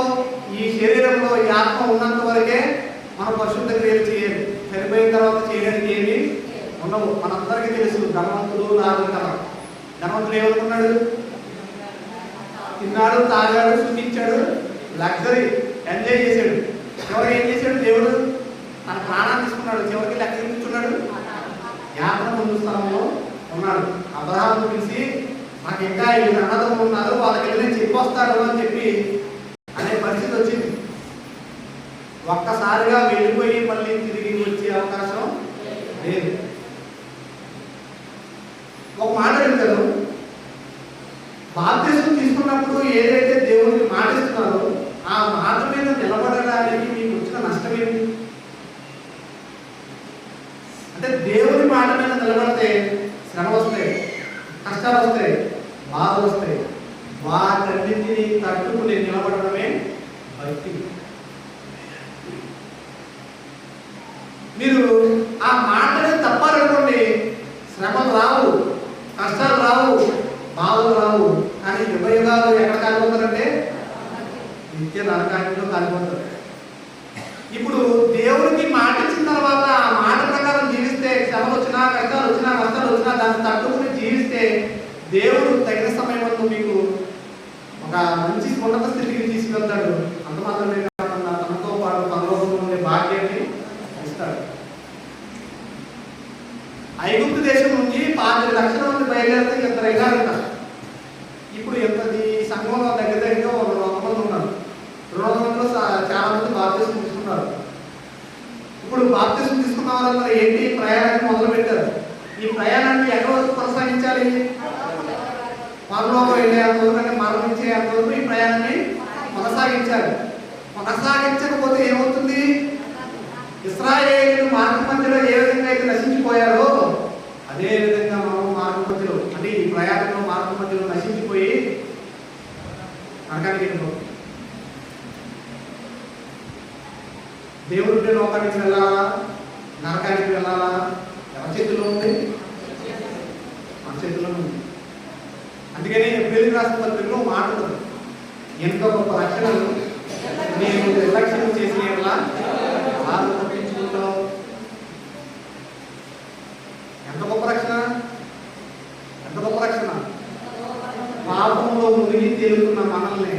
ఈ శరీరంలో ఈ ఆత్మ ఉన్నంత వరకే మనం పరిశుద్ధ క్రియలు చేయాలి. చనిపోయిన తర్వాత చేయడానికి ఏమి ఉండవు. మనందరికీ తెలుసు ధనవంతుడు లాభం కదా. ధనవంతుడు ఏమనుకున్నాడు? తిన్నాడు, తాగాడు, సుఖించాడు, లగ్జరీ ఎంజాయ్ చేశాడు. చివరికి ఏం చేశాడు? దేవుడు తన ప్రాణాన్ని తీసుకున్నాడు. చివరికి లెక్క చూపించున్నాడు, యాత్ర ముందు స్థలంలో ఉన్నాడు. అబ్రహాము పిలిచి నాకు ఇంకా 7 అన్నదమ్ములు ఉన్నారు, వాళ్ళకి వెళ్ళి నేను చెప్పొస్తాడు అని చెప్పి అనే పరిస్థితి వచ్చింది. ఒక్కసారిగా వెళ్ళిపోయి మళ్ళీ తిరిగి వచ్చే అవకాశం లేదు. ఒక మాట అడుగుతారు, బాప్తిసం తీసుకున్నప్పుడు ఏదైతే దేవుడికి మాట ఇస్తున్నారో ఆ మాట మీద నిలబడడానికి మీకు వచ్చిన నష్టం ఏంటి? అంటే దేవుడి మాట మీద నిలబడితే శ్రమ వస్తాయి, కష్టాలు వస్తాయి, బాధలు వస్తాయి. వాటన్నింటినీ తట్టుకుని నిలబడడమే భక్తి. మీరు ఆ మాటని తప్పాలనుకోండి, శ్రమలు రావు, కష్టాలు రావు, బాధలు రావు. కానీ యుగయుగాలు ఎక్కడ కాలిపోతారంటే నిత్య నరకాంతిలో కాలిపోతారు. ఇప్పుడు దేవుడికి మాట ఇచ్చిన తర్వాత ఆ మాట ప్రకారం జీవిస్తే శ్రమలు వచ్చినా, కష్టాలు వచ్చినా, నష్టాలు వచ్చినా దాన్ని తట్టుకుని జీవిస్తే దేవుడు తగిన సమయంలో మీకు ఒక మంచి ఉన్నత స్థితికి వారందరూ ఏంటి ప్రయాణాన్ని మొదలు పెట్టారు. ఈ ప్రయాణాన్ని ఎక్కడ వరకు కొనసాగించాలి? పరలోకం వెళ్ళేంత వరకు, మరణించేంత వరకు ఈ ప్రయాణాన్ని కొనసాగించాలి. కొనసాగించకపోతే ఏమవుతుంది? ఇశ్రాయేలీయులు మార్గ మధ్యలో ఏ విధంగా అయితే నశించిపోయారో అదే విధంగా మనం మార్గ మధ్యలో, అంటే ఈ ప్రయాణంలో మార్గ మధ్యలో నశించిపోయి నరకానికి వెళ్ళిపోతాం. దేవుడి లోకానికి వెళ్ళాలా, నరకానికి వెళ్ళాలా? ఎవరి చేతిలో ఉంది? మన చేతిలో ఉంది. అందుకని ఎబ్రిల్ రాసిన పత్రికలో మాట ఉంది, ఎంత గొప్ప రక్షణలు నేను నిర్లక్ష్యం చేసిన ఎలా తప్పించుకుంటావు. ఎంత గొప్ప రక్షణ, ఎంత గొప్ప రక్షణ! పాపంలో మునిగి తేలుతున్న మనల్ని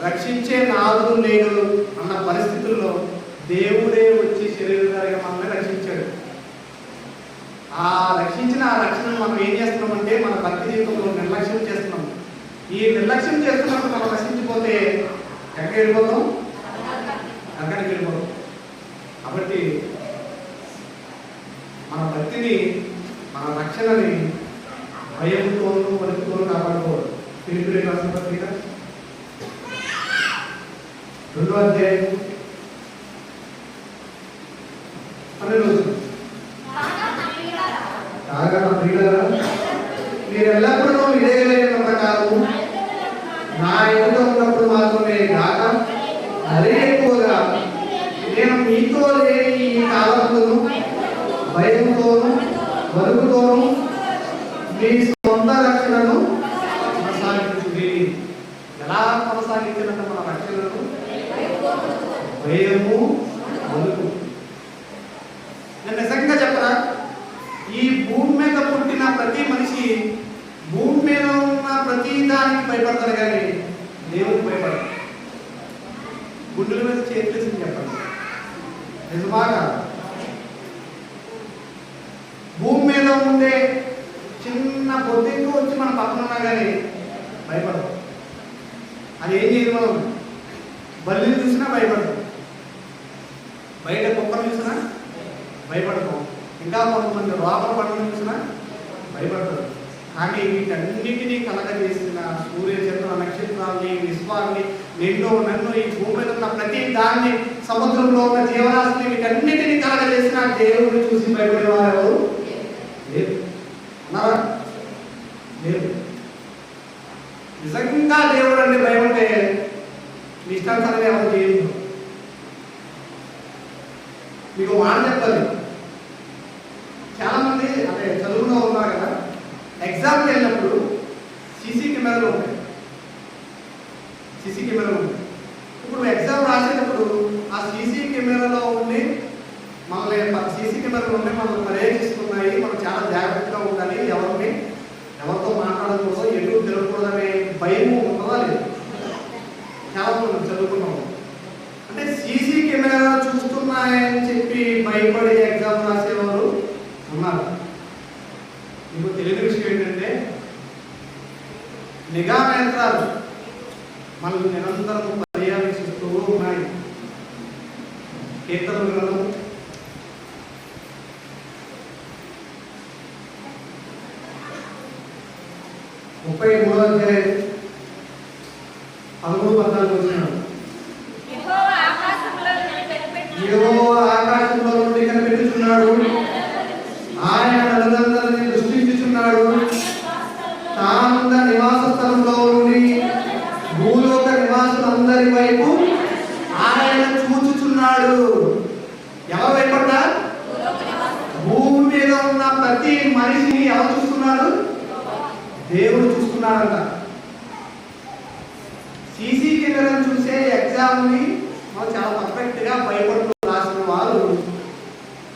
రక్షించే నాదుడు లేడు అన్న పరిస్థితుల్లో దేవుడే వచ్చి శరీరధారిగా మనల్ని రక్షించాడు. ఆ రక్షించిన ఆ రక్షణను మనం ఏం చేస్తున్నామంటే మన భక్తి జీవితంలో నిర్లక్ష్యం చేస్తున్నాం. ఈ నిర్లక్ష్యం చేస్తున్నప్పుడు మనం నశించిపోతే ఎక్కడికి వెళ్ళిపోతాం? నరకానికి వెళ్ళిపోతాం. కాబట్టి మన భక్తిని, మన రక్షణని భయంతోనూ వణుకుతోనూ కాపాడుకోవాలి. ఫిలిప్పీయులకు రాసిన పత్రిక 2వ అధ్యాయం 12. కాగా నా ప్రియులారా, మీరు ఎల్లప్పుడూ విధేయులైన ప్రకారం నా ఎదుట ఉన్నప్పుడు మాత్రమే కాక మరీ ఎక్కువగా నేను మీతో లేని ఈ కాలంలోనూ భయంతోనూ వణుకుతోనూ మీ సొంత రక్షణను కొనసాగించుడి. ఎలా కొనసాగించాలంటే మన రక్షణను భయము, వణుకు. నేను నిజంగా చెప్పరా, ఈ భూమి మీద పుట్టిన ప్రతి మనిషి భూమి మీద ఉన్న ప్రతి దానికి భయపడతారు, కానీ దేవుడికి భయపడతారు. గుండెల మీద చేతులేసి చెప్పండి, నిజమాగా భూమి మీద ఉండే చిన్న బొద్దింకు వచ్చి మన పక్కన ఉన్నా కానీ భయపడతాం. అది ఏం చేయదు, మనం బల్లిని చూసినా భయపడతాం, బయట కుక్కను చూసినా భయపడతాం, ఇంకా కొంతమంది లోపల పండుగ చూసినా భయపడతారు. కానీ వీటన్నిటినీ కలగజేసిన సూర్యచంద్ర నక్షత్రాన్ని, విశ్వాన్ని, నిన్ను నన్ను, ఈ భూమి మీద ఉన్న ప్రతి దాన్ని, సముద్రంలో ఉన్న జీవరాశిని, వీటన్నిటినీ కలగజేసిన దేవుడిని చూసి భయపడేవారు లేదు. అన్నారా? లేదు. నిజంగా దేవుడు అంటే భయం ఉంటే మీ ఇష్టానుసారంగా ఎవరు చేయదు. మీకు మాట చెప్పాలి, చాలా మంది అంటే చదువులో ఉన్నారు కదా, ఎగ్జామ్కి వెళ్ళినప్పుడు సీసీ కెమెరాలు ఉంటాయి. సీసీ కెమెరాలు ఉంటాయి. ఇప్పుడు ఎగ్జామ్ రాసేటప్పుడు ఆ సీసీ కెమెరాలో ఉండి మనల్ని, సీసీ కెమెరాలు ఉండి మనల్ని పర్యవేక్షిస్తున్నాయి, మనం చాలా జాగ్రత్తగా ఉండాలి, ఎవరితో మాట్లాడకూడదు, ఎటు తిరగకూడదు అనే భయం ఉంటుందా లేదు? చాలా మంది చదువుకున్నాము. అంటే సీసీ కెమెరా చూస్తున్నాయని చెప్పి భయపడి ఎగ్జామ్ రాసేవారు ఉన్నారు. మీకు తెలియని విషయం ఏంటంటే, నిఘా నేత్రాలు మనల్ని నిరంతరం పర్యవేక్షిస్తూ ఉన్నాయి. కీర్తన గ్రంథం 33వ అధ్యాయం 13-14 వచనాలు. యెహోవా ఆకాశంలో నుండి కనిపెట్టుచున్నాడు, ఆయన నదులందరినీ దృష్టించుచున్నాడు, తానున్న నివాస స్థలంలో నుండి భూలోక నివాసులందరి వైపు ఆయన చూచుచున్నాడు. ఎవరి వైపట? భూమి మీద ఉన్న ప్రతి మనిషిని ఎవరు చూస్తున్నాడు? దేవుడు చూస్తున్నాడంట. సీసీ కెమెరాను చూసే ఎగ్జామ్ని చాలా పర్ఫెక్ట్ గా భయపడుతూ రాసిన వారు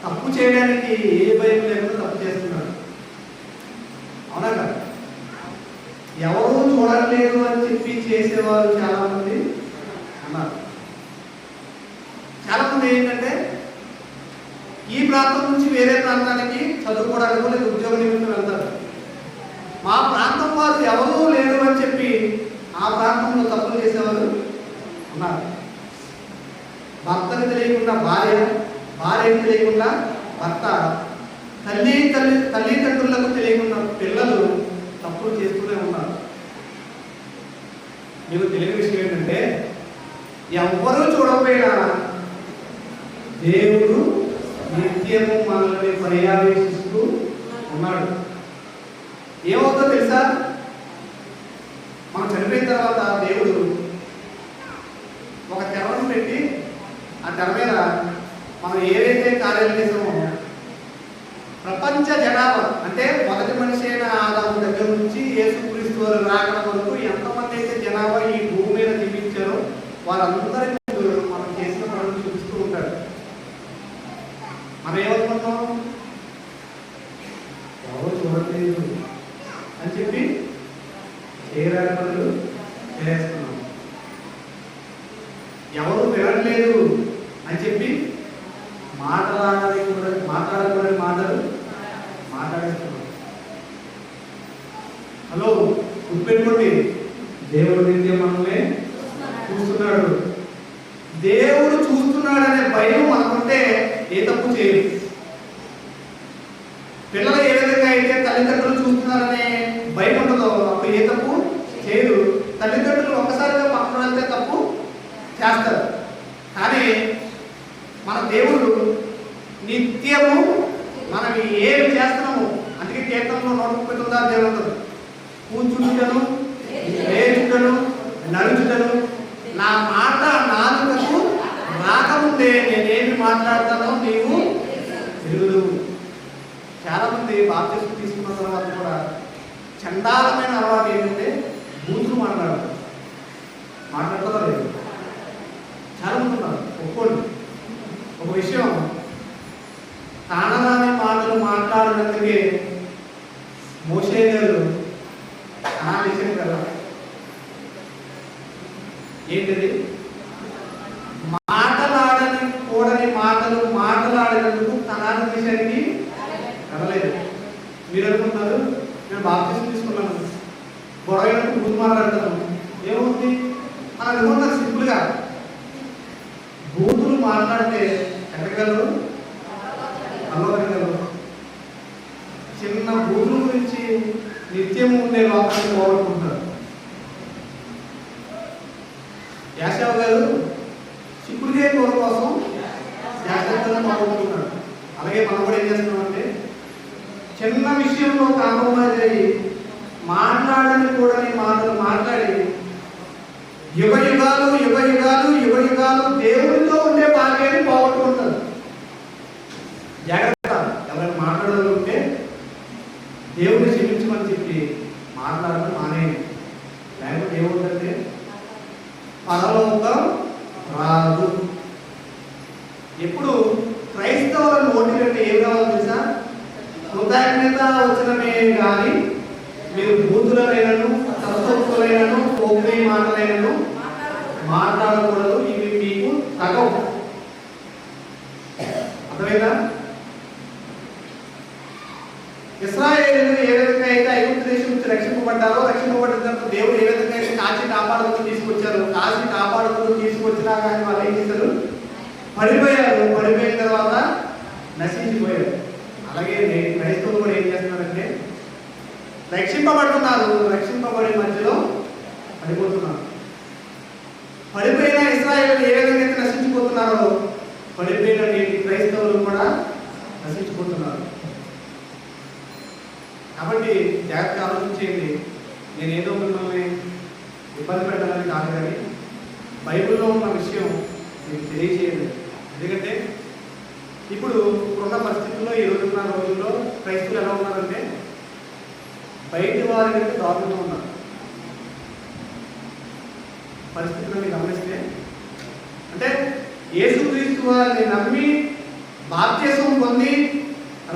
తప్పు చేయడానికి ఏ భయం లేకుండా తప్పు చేస్తున్నారు. అవునా కదా? ఎవరూ చూడలేదు అని చెప్పి చేసేవారు చాలా మంది అన్నారు. చాలా మంది ఏంటంటే ఈ ప్రాంతం నుంచి వేరే ప్రాంతానికి చదువుకోవడానికి లేదా ఉద్యోగ నిమిత్తం వెళ్తారు. మా ప్రాంతం వారు ఎవరూ లేరు అని చెప్పి ఆ ప్రాంతంలో తప్పులు చేసేవారు ఉన్నారు. భర్తని తెలియకుండా భార్యని తెలియకుండా భర్త తల్లిదండ్రులకు తెలియకున్న పిల్లలు తప్పులు చేస్తూనే ఉన్నారు. మీకు తెలియని విషయం ఏంటంటే ఎవ్వరూ చూడకపోయినా దేవుడు నిత్యము మనల్ని పర్యవేక్షిస్తూ ఉన్నాడు. ఏమవుతుందో తెలుసా? మనం చనిపోయిన తర్వాత దేవుడు ఒక తెరను పెట్టి ఆ తెర మీద మనం ఏవైతే కార్యాలు చేసామో ప్రపంచ జనాభా అంటే మొదటి మనిషి అయిన ఆదాము దగ్గర నుంచి యేసుక్రీస్తు వారు రాకడ వరకు ఎంతమంది అయితే జనాభా ఈ భూమి మీద జీవించారో వారందరికీ మనం చేసిన పనులు చూపిస్తూ ఉంటాడు. మనం ఏమనుకుంటాం? ఎవరు చూడలేదు అని చెప్పి చేయరాని పనులు చేస్తున్నాం. ఎవరు వినట్లేదు అని చెప్పి మాట్లాడకూడని మాటలు మాట్లాడేస్తున్నాం. హలో, గుర్తుపెట్టుకోండి, దేవుడు నిత్యం మనల్ని చూస్తున్నాడు. దేవుడు చూస్తున్నాడనే భయం మనకుంటే ఏ తప్పు చేయదు. పిల్లలు ఏ విధంగా అయితే తల్లిదండ్రులు చూస్తున్నారనే భయం ఉంటుందో అప్పుడు ఏ తప్పు చేయదు. తల్లిదండ్రులు ఒక్కసారిగా పక్కన వెళ్తే తప్పు చేస్తారు. కానీ మన దేవుడు నిత్యము మనం ఏమి చేస్తున్నాము, అందుకే కీర్తనలో 139 దేవుడు కూర్చుంటను, లేచుటను, నడుచుటను నా మాట నాలుకకు రాకముందే నేనేమి మాట్లాడతానో నీవు ఎరుగుదు. చాలా మంది బాప్తిస్మం తీసుకున్న తర్వాత కూడా చండాలమైన అలవాటు ఏంటంటే బూతులు మాట్లాడతారా లేదు? చాలా మంది ఉన్నారు. ఒప్పుకోండి, ఒక విషయం, కానరాని మాటలు మాట్లాడినందుకే మోషే గారు విషయం కదా ఏంటిది? మాటలాడని కూడని మాటలు మాట్లాడినందుకు కనాని దేశానికి వెళ్ళలేదు. మీరు అనుకుంటున్నారు నేను బాప్తిస్మం తీసుకున్నాను, గొడవైనప్పుడు ముందు మాట్లాడతాను, ఏమవుతుంది? మనం అనుకుంటారు సింపుల్గా. బూతులు మాట్లాడితే ఎక్కగలరు, అల్లవగలరు. చిన్న బూతుల గురించి నిత్యం ఉండే లోకాన్ని పోగొట్టుకుంటారు. యాషావు గారు చిక్కుడుకాయ కూర కోసం జాగ్రత్తగా పోగొట్టుకుంటారు. అలాగే మనం కూడా ఏం చేస్తున్నామంటే చిన్న విషయంలో కాంప్రమైజ్ అయ్యి మాట్లాడని కూడని మాటలు మాట్లాడి యుగ యుగాలు దేవుడితో ఉండే భాగ్యాన్ని పోగొట్టుకుంటారు. జాగ్రత్త. ఎవరైనా మాట్లాడాలంటే దేవుడిని క్షమించమని చెప్పి మాట్లాడడం మానేయండి. లేకపోతే ఏముందంటే పరలోకం రాదు. ఎప్పుడు క్రైస్తవుల నోటి కంటే ఏం కావాలో తెలుసా? కృతజ్ఞత వచనమే కానీ మీరు బూతులైనను, తత్వలైనను, పోగ్గే మాటలైనను మాట్లాడకూడదు. ఇవి మీకు తగవు. అర్థమైందా? ఇశ్రాయేలీయులు ఏ విధంగా అయితే ఐగుప్తు దేశం నుంచి రక్షింపబడ్డారో, రక్షింపబడిన తర్వాత దేవుడు ఏ విధంగా అయితే కాచి కాపాడుతూ తీసుకొచ్చారు, కాచి కాపాడుతూ తీసుకొచ్చినా కానీ వాళ్ళు ఏం చేశారు? పడిపోయారు. పడిపోయిన తర్వాత నశించిపోయారు. అలాగే క్రైస్తవులు కూడా ఏం చేస్తున్నారంటే రక్షింపబడుతున్నారు, రక్షింపబడే మధ్యలో పడిపోతున్నారు. పడిపోయిన ఇశ్రాయేలీయులు ఏ విధంగా అయితే నశించిపోతున్నారో పడిపోయిన క్రైస్తవులు కూడా నశించిపోతున్నారు. కాబట్టి జాగ్రత్తగా ఆలోచించేయండి. నేనేదో మిమ్మల్ని ఇబ్బంది పెట్టాలని కాదు, కానీ బైబిల్లో ఉన్న విషయం మీకు తెలియచేయండి. ఎందుకంటే ఇప్పుడున్న పరిస్థితుల్లో ఈ రోజుల్లో క్రైస్తవులు ఎలా ఉన్నారంటే బయటి వారి కంటే దారుణంగా ఉన్నారు. పరిస్థితులను గమనిస్తే అంటే యేసుక్రీస్తు వారిని నమ్మి బాప్తిస్మం పొంది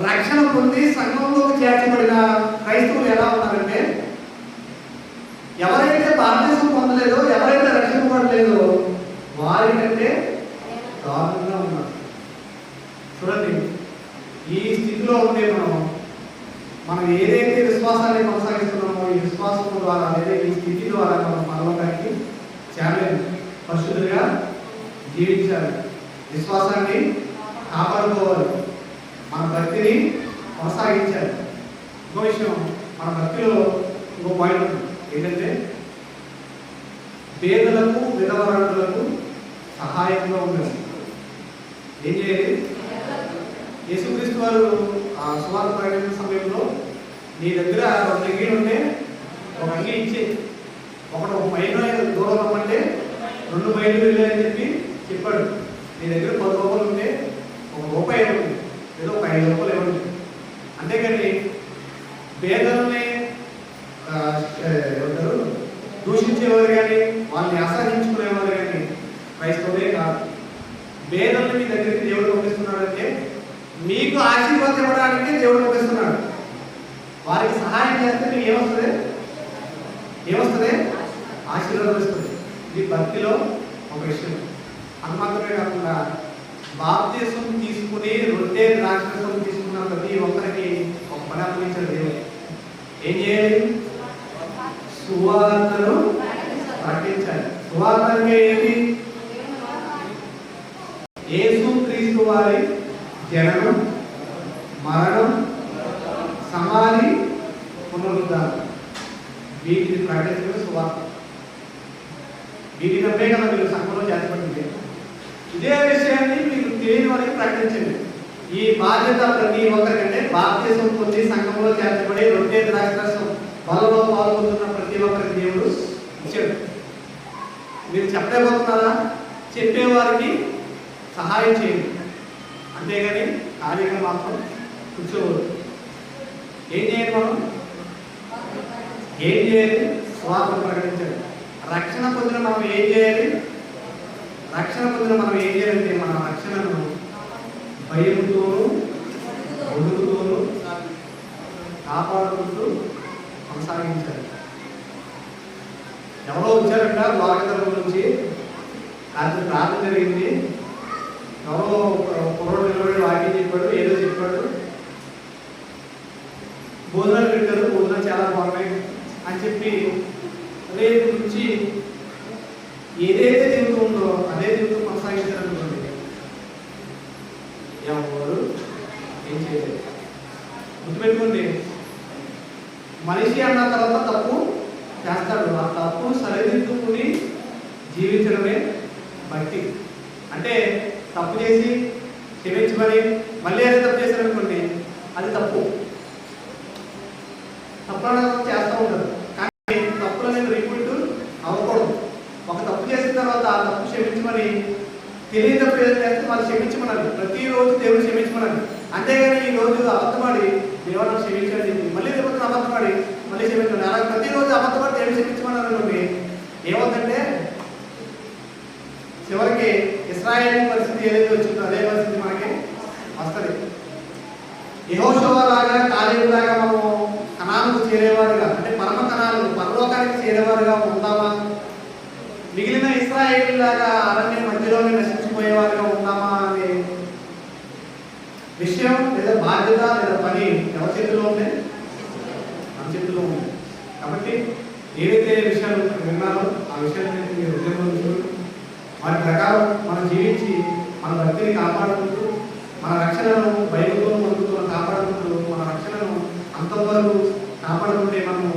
రక్షణ పొంది సంఘంలోకి చేర్చబడిన క్రైస్తవులు ఎలా ఉన్నారంటే ఎవరైతే బాప్తిస్మం పొందలేదో, ఎవరైతే రక్షింపబడలేదో వారికంటే దారుణంగా ఉన్నారు. చూడండి, ఈ స్థితిలో ఉంటే మనం ఏదైతే విశ్వాసాన్ని కొనసాగిస్తున్నామో ఈ విశ్వాసం ద్వారా లేదా ఈ స్థితి ద్వారా మనం పరలోకానికి చేరలేము. పరిశుద్ధంగా జీవించాలి, విశ్వాసాన్ని కాపాడుకోవాలి. మన భక్తిని కొనసాగించాలి. ఇంకో విషయం, మన భక్తిలో ఇంకో పాయింట్ ఉంది. ఏంటంటే పేదలకు విధవరాండులకు సహాయంగా ఉండాలి. ఏం చేయాలి? యేసుక్రీస్తు వారు ఆ సువార్త ప్రకటన సమయంలో నీ దగ్గర 2 అంగీలు ఉంటే ఒక అంగీ ఇచ్చి ఒక మైలు దూరం రమ్మంటే 2 మైళ్ళు వెళ్ళాయని చెప్పి చెప్పాడు. నీ దగ్గర 10 రూపాయలు ఉంటే ₹1 ఇవ్వండి, ఏదో ఒక ₹5 ఇవ్వండి. అంతేకాని పేదలని ఏమంటారు దూషించేవారు కానీ వాళ్ళని ఆశ్రయించుకునేవారు కానీ క్రైస్తవులే కాదు. పేదల్ని మీ దగ్గరికి దేవుడు పంపిస్తున్నాడంటే మీకు ఆశీర్వాదం ఇవ్వడానికి దేవుడు పంపిస్తున్నాడు. వారికి సహాయం చేస్తే మీకు ఏమొస్తుంది? ఆశీర్వాదం ఇస్తుంది. ఇది భక్తిలో ఒక విషయం. అది మాత్రమే కాకుండా బాప్తిసం తీసుకుని రొట్టె ద్రాక్షరసం తీసుకున్న ప్రతి ఒక్కరికి ఒక పని అప్పగించాడు దేవుడు. ఏం చేయాలి? సువార్తను ప్రకటించాలి. సువార్త అంటే ఏంటి? యేసుక్రీస్తు వారి జననం, మరణం, సమాధి, పునరుద్ధానం, వీటిని ప్రకటించడం సువార్త. వీటి నమ్మే కదా మీరు సంఘంలో చేర్చబడింది. ఇదే విషయాన్ని మీకు తెలియని వారికి ప్రకటించండి. ఈ బాధ్యత ప్రతి ఒక్కరికంటే బాప్తిసం పొంది సంఘంలో చేర్చబడి రొట్టె ద్రాక్షరసం బలలో పాల్గొంటున్న ప్రతి ఒక్కరికి దేవుడు ఇచ్చాడు. మీరు చెప్పలేకపోతున్నారా? చెప్పేవారికి సహాయం చేయండి, అంతేగాని ఖాళీగా మాత్రం కూర్చోవద్దు. ఏం చేయాలి? ఏం చేయాలి? స్వార్థ ప్రకటించాలి. రక్షణ పొందిన మనం ఏం చేయాలి? అంటే మన రక్షణను భయంతోనూ వణుకుతోనూ కాపాడుకుంటూ కొనసాగించాలి. ఎవరో వచ్చారంట ద్వారకధర్మం నుంచి, రాత్రి ప్రార్థన జరిగింది. ఎవరో కుర్రోడు నిలబడి వాక్యం చెప్పాడు, ఏదో చెప్పాడు, భోజనాలు పెట్టారు, భోజనాలు చాలా బాగున్నాయి అని చెప్పి రేపు నుంచి ఏదైతే జీవితం ఉందో అదే జీవితం కొనసాగించాలనుకోండి, ఎవరు ఏం చేయలేదు. గుర్తుపెట్టుకోండి, మనిషి అన్న తర్వాత తప్పు చేస్తాడు. ఆ తప్పు సరిదిద్దుకుని జీవించడమే భక్తి. అంటే తప్పు చేసి క్షమించమని మళ్ళీ అదే తప్పు చేశారనుకోండి, అది తప్పు. తప్పులను చేస్తూ ఉంటారు, కానీ తప్పులు అనేది రిపీట్ అవ్వకూడదు. ఒక తప్పు చేసిన తర్వాత ఆ తప్పు క్షమించమని, తెలియని తప్పు ఏదైనా చేస్తే వాళ్ళు క్షమించమన్నారు. ప్రతిరోజు దేవుడు క్షమించమన్నారు. అంతేగాని ఈ రోజు అబద్ధమాడి దేవుడు క్షమించని చెప్పి మళ్ళీ రేపు అబద్ధమాడి మళ్ళీ క్షమించండి. అలా ప్రతిరోజు అబద్ధమాడి దేవుడు క్షమించమన్నారు అనుకోండి, ఏమవుతుందంటే చివరికి ఇశ్రాయేలు పరిస్థితి ఏదైతే వచ్చిందో అదే పరిస్థితి మనకి వస్తుంది. యెహోషువ లాగా, కాలేబు లాగా మనము కనానుకు చేరేవారుగా, అంటే పరమ కనాలు పరలోకానికి చేరేవారుగా ఉందామా? మిగిలిన ఇశ్రాయేలు లాగా అరణ్యం మధ్యలోనే నశించిపోయేవారుగా ఉందామా అనే విషయం లేదా బాధ్యత లేదా పని ఎవరి చేతిలో ఉంది? మన చేతిలో ఉంది. కాబట్టి ఏదైతే విషయాలు విన్నారో ఆ విషయాన్ని మీరు హృదయంలో వాటి ప్రకారం మనం జీవించి మన భక్తిని కాపాడుకుంటూ, మన రక్షణను బైబిల్తో పొందుతూ కాపాడుకుంటూ, మన రక్షణను అంతవరకు కాపాడుకుంటే మనము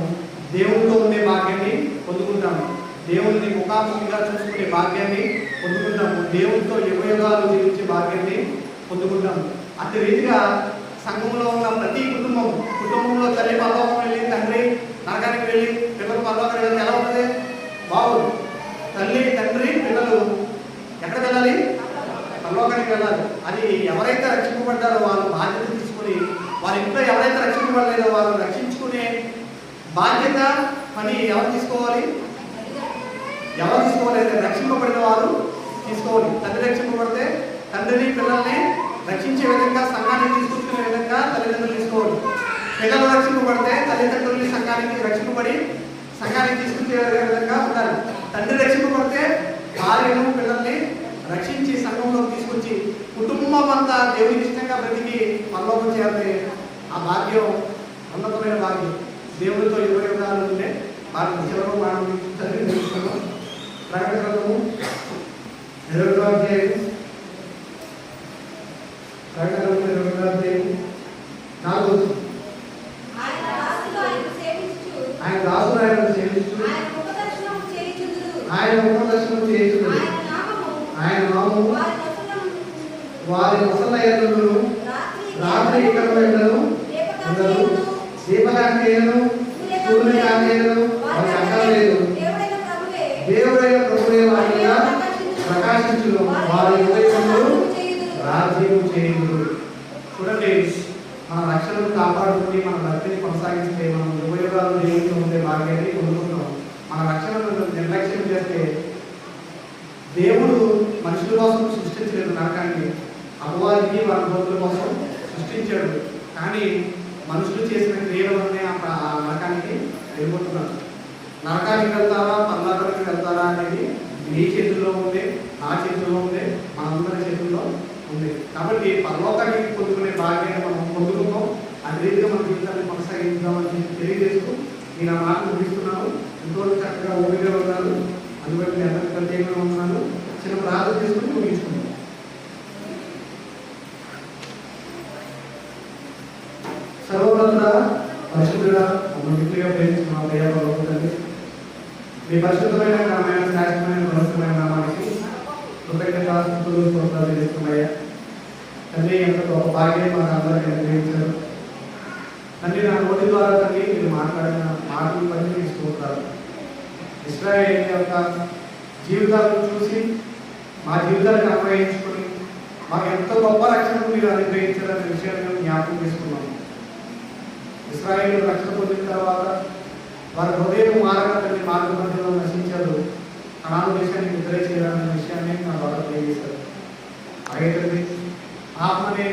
దేవునితో ఉండే భాగ్యాన్ని పొందుకుంటాము. దేవుని ముఖాముఖిగా చూసుకునే భాగ్యాన్ని పొందుకుంటాము. దేవునితో యుగయుగాలు జీవించే భాగ్యాన్ని పొందుకుంటాము. అదే రీతిగా సంఘంలో ఉన్న ప్రతి కుటుంబంలో తల్లి పరలోకం వెళ్ళి, తండ్రి నరకానికి వెళ్ళి, పిల్లలు పరలోకానికి వెళ్ళి ఎలా ఉంటుంది? బాగుంది. తల్లి, తండ్రి, పిల్లలు ఎక్కడ వెళ్ళాలి? పరలోకానికి వెళ్ళాలి. అది ఎవరైతే రక్షింపబడ్డారో వాళ్ళు బాధ్యత తీసుకుని, వారి ఇంట్లో ఎవరైతే రక్షింపబడలేదో వాళ్ళు రక్షించుకునే బాధ్యత పని ఎవరు తీసుకోవాలి? రక్షింపబడిన వారు తీసుకోవాలి. తండ్రి రక్షింపబడితే తండ్రిని, పిల్లల్ని రక్షించే విధంగా, సంఘాన్ని తీసుకొచ్చుకునే విధంగా తల్లిదండ్రులు తీసుకోవాలి. పిల్లలు రక్షింపబడితే తల్లిదండ్రులని సంఘానికి రక్షింపబడి సంఘానికి తీసుకొచ్చే విధంగా ఉండాలి. తండ్రి రక్షింపబడితే భార్యను, పిల్లల్ని రక్షించి సంఘంలోకి తీసుకొచ్చి కుటుంబం అంతా దేవునికి ఇష్టంగా బ్రతికి పరలోకం చేయాలి. ఆ భాగ్యం ఉన్నతమైన భాగ్యం. దేవుడితో యుగయుగాలు ఉంటే భాగ్యం. చివరకు మనం చదివిస్తున్నాం. ప్రకటన గ్రంథము 20వ అధ్యాయం, ప్రకటన గ్రంథం 20వ అధ్యాయం ఆయన ఉపదర్శనం చేయుచున్నది. ఆయన నామము వారి ముసలయ్యలను రాత్రి ఇక్కడ వెళ్ళను దీపకాంతేయులను సూర్యకాంతేయులను వారికి అక్కర్లేదు. దేవుడైన ప్రభువే వారి మీద ప్రకాశించును. వారి హృదయములు రాజ్యము చేయును. చూడండి, మన రక్షణను కాపాడుకుని మన భక్తిని కొనసాగిస్తే మనం ఉపయోగాలు దేవుడితో ఉండే భాగ్యాన్ని పొందుకుంటాం. మన రక్షణను నిర్లక్ష్యం చేస్తే దేవుడు మనుషుల కోసం సృష్టించలేదు నరకాన్ని, అపవాదికి వాళ్ళ భక్తుల కోసం సృష్టించాడు. కానీ మనుషులు చేసిన క్రియల వల్లనే ఆ నరకానికి వెళ్ళిపోతున్నారు. నరకానికి వెళ్తారా పరలోకానికి వెళ్తారా అనేది నీ చేతుల్లో ఉంది, నా చేతుల్లో ఉంది, మనందరి చేతుల్లో ఉంది. కాబట్టి పరలోకానికి పొందుకునే భాగ్యాన్ని మనం పొందుకుంటాం. అదే రీతిగా మన జీవితాన్ని కొనసాగించామని తెలియజేస్తూ నేను ఆ మాట ముగిస్తున్నాను. ఇంకోటి చక్కగా ఓపికగా ఉన్నాను, అందువల్ల నేను అందరికీ ప్రత్యేకంగా ఉన్నాను. చిన్న ప్రార్థన చేసుకుని ముగించుకున్నాను. సర్వోన్నతుడ పరిశుద్ధుడా మిత్రులుగా ప్రేమించిన ప్రియపడుతుంది మీ పరిశుద్ధమైన నామైన శాశ్వతమైన పవిత్రమైన నామానికి కృతజ్ఞతాస్తుతులు స్తోత్రాలు చేస్తున్నాయా. తండ్రి ఎంత గొప్ప భాగ్యం మాకు అందరికీ అనుగ్రహించారు. తండ్రి నా నోటి ద్వారా తండ్రి మీరు మాట్లాడిన మాటలు బట్టి మీకు స్తోత్రాలు. ఇశ్రాయేలు యొక్క జీవితాలను చూసి మా జీవితాలకు అన్వయించుకొని మాకు ఎంత గొప్ప రక్షణను మీరు అనుగ్రహించారనే విషయాన్ని మేము జ్ఞాపకం చేసుకున్నాము. ఇశ్రాయేలు రక్షణ పొందిన తర్వాత వారి హృదయం మారగలని మార్గ మధ్యలో నశించారు. కనాను దేశానికి నిద్ర చేయాలనే విషయాన్ని నా ద్వారా తెలియజేశారు. అయితే ఆత్మనే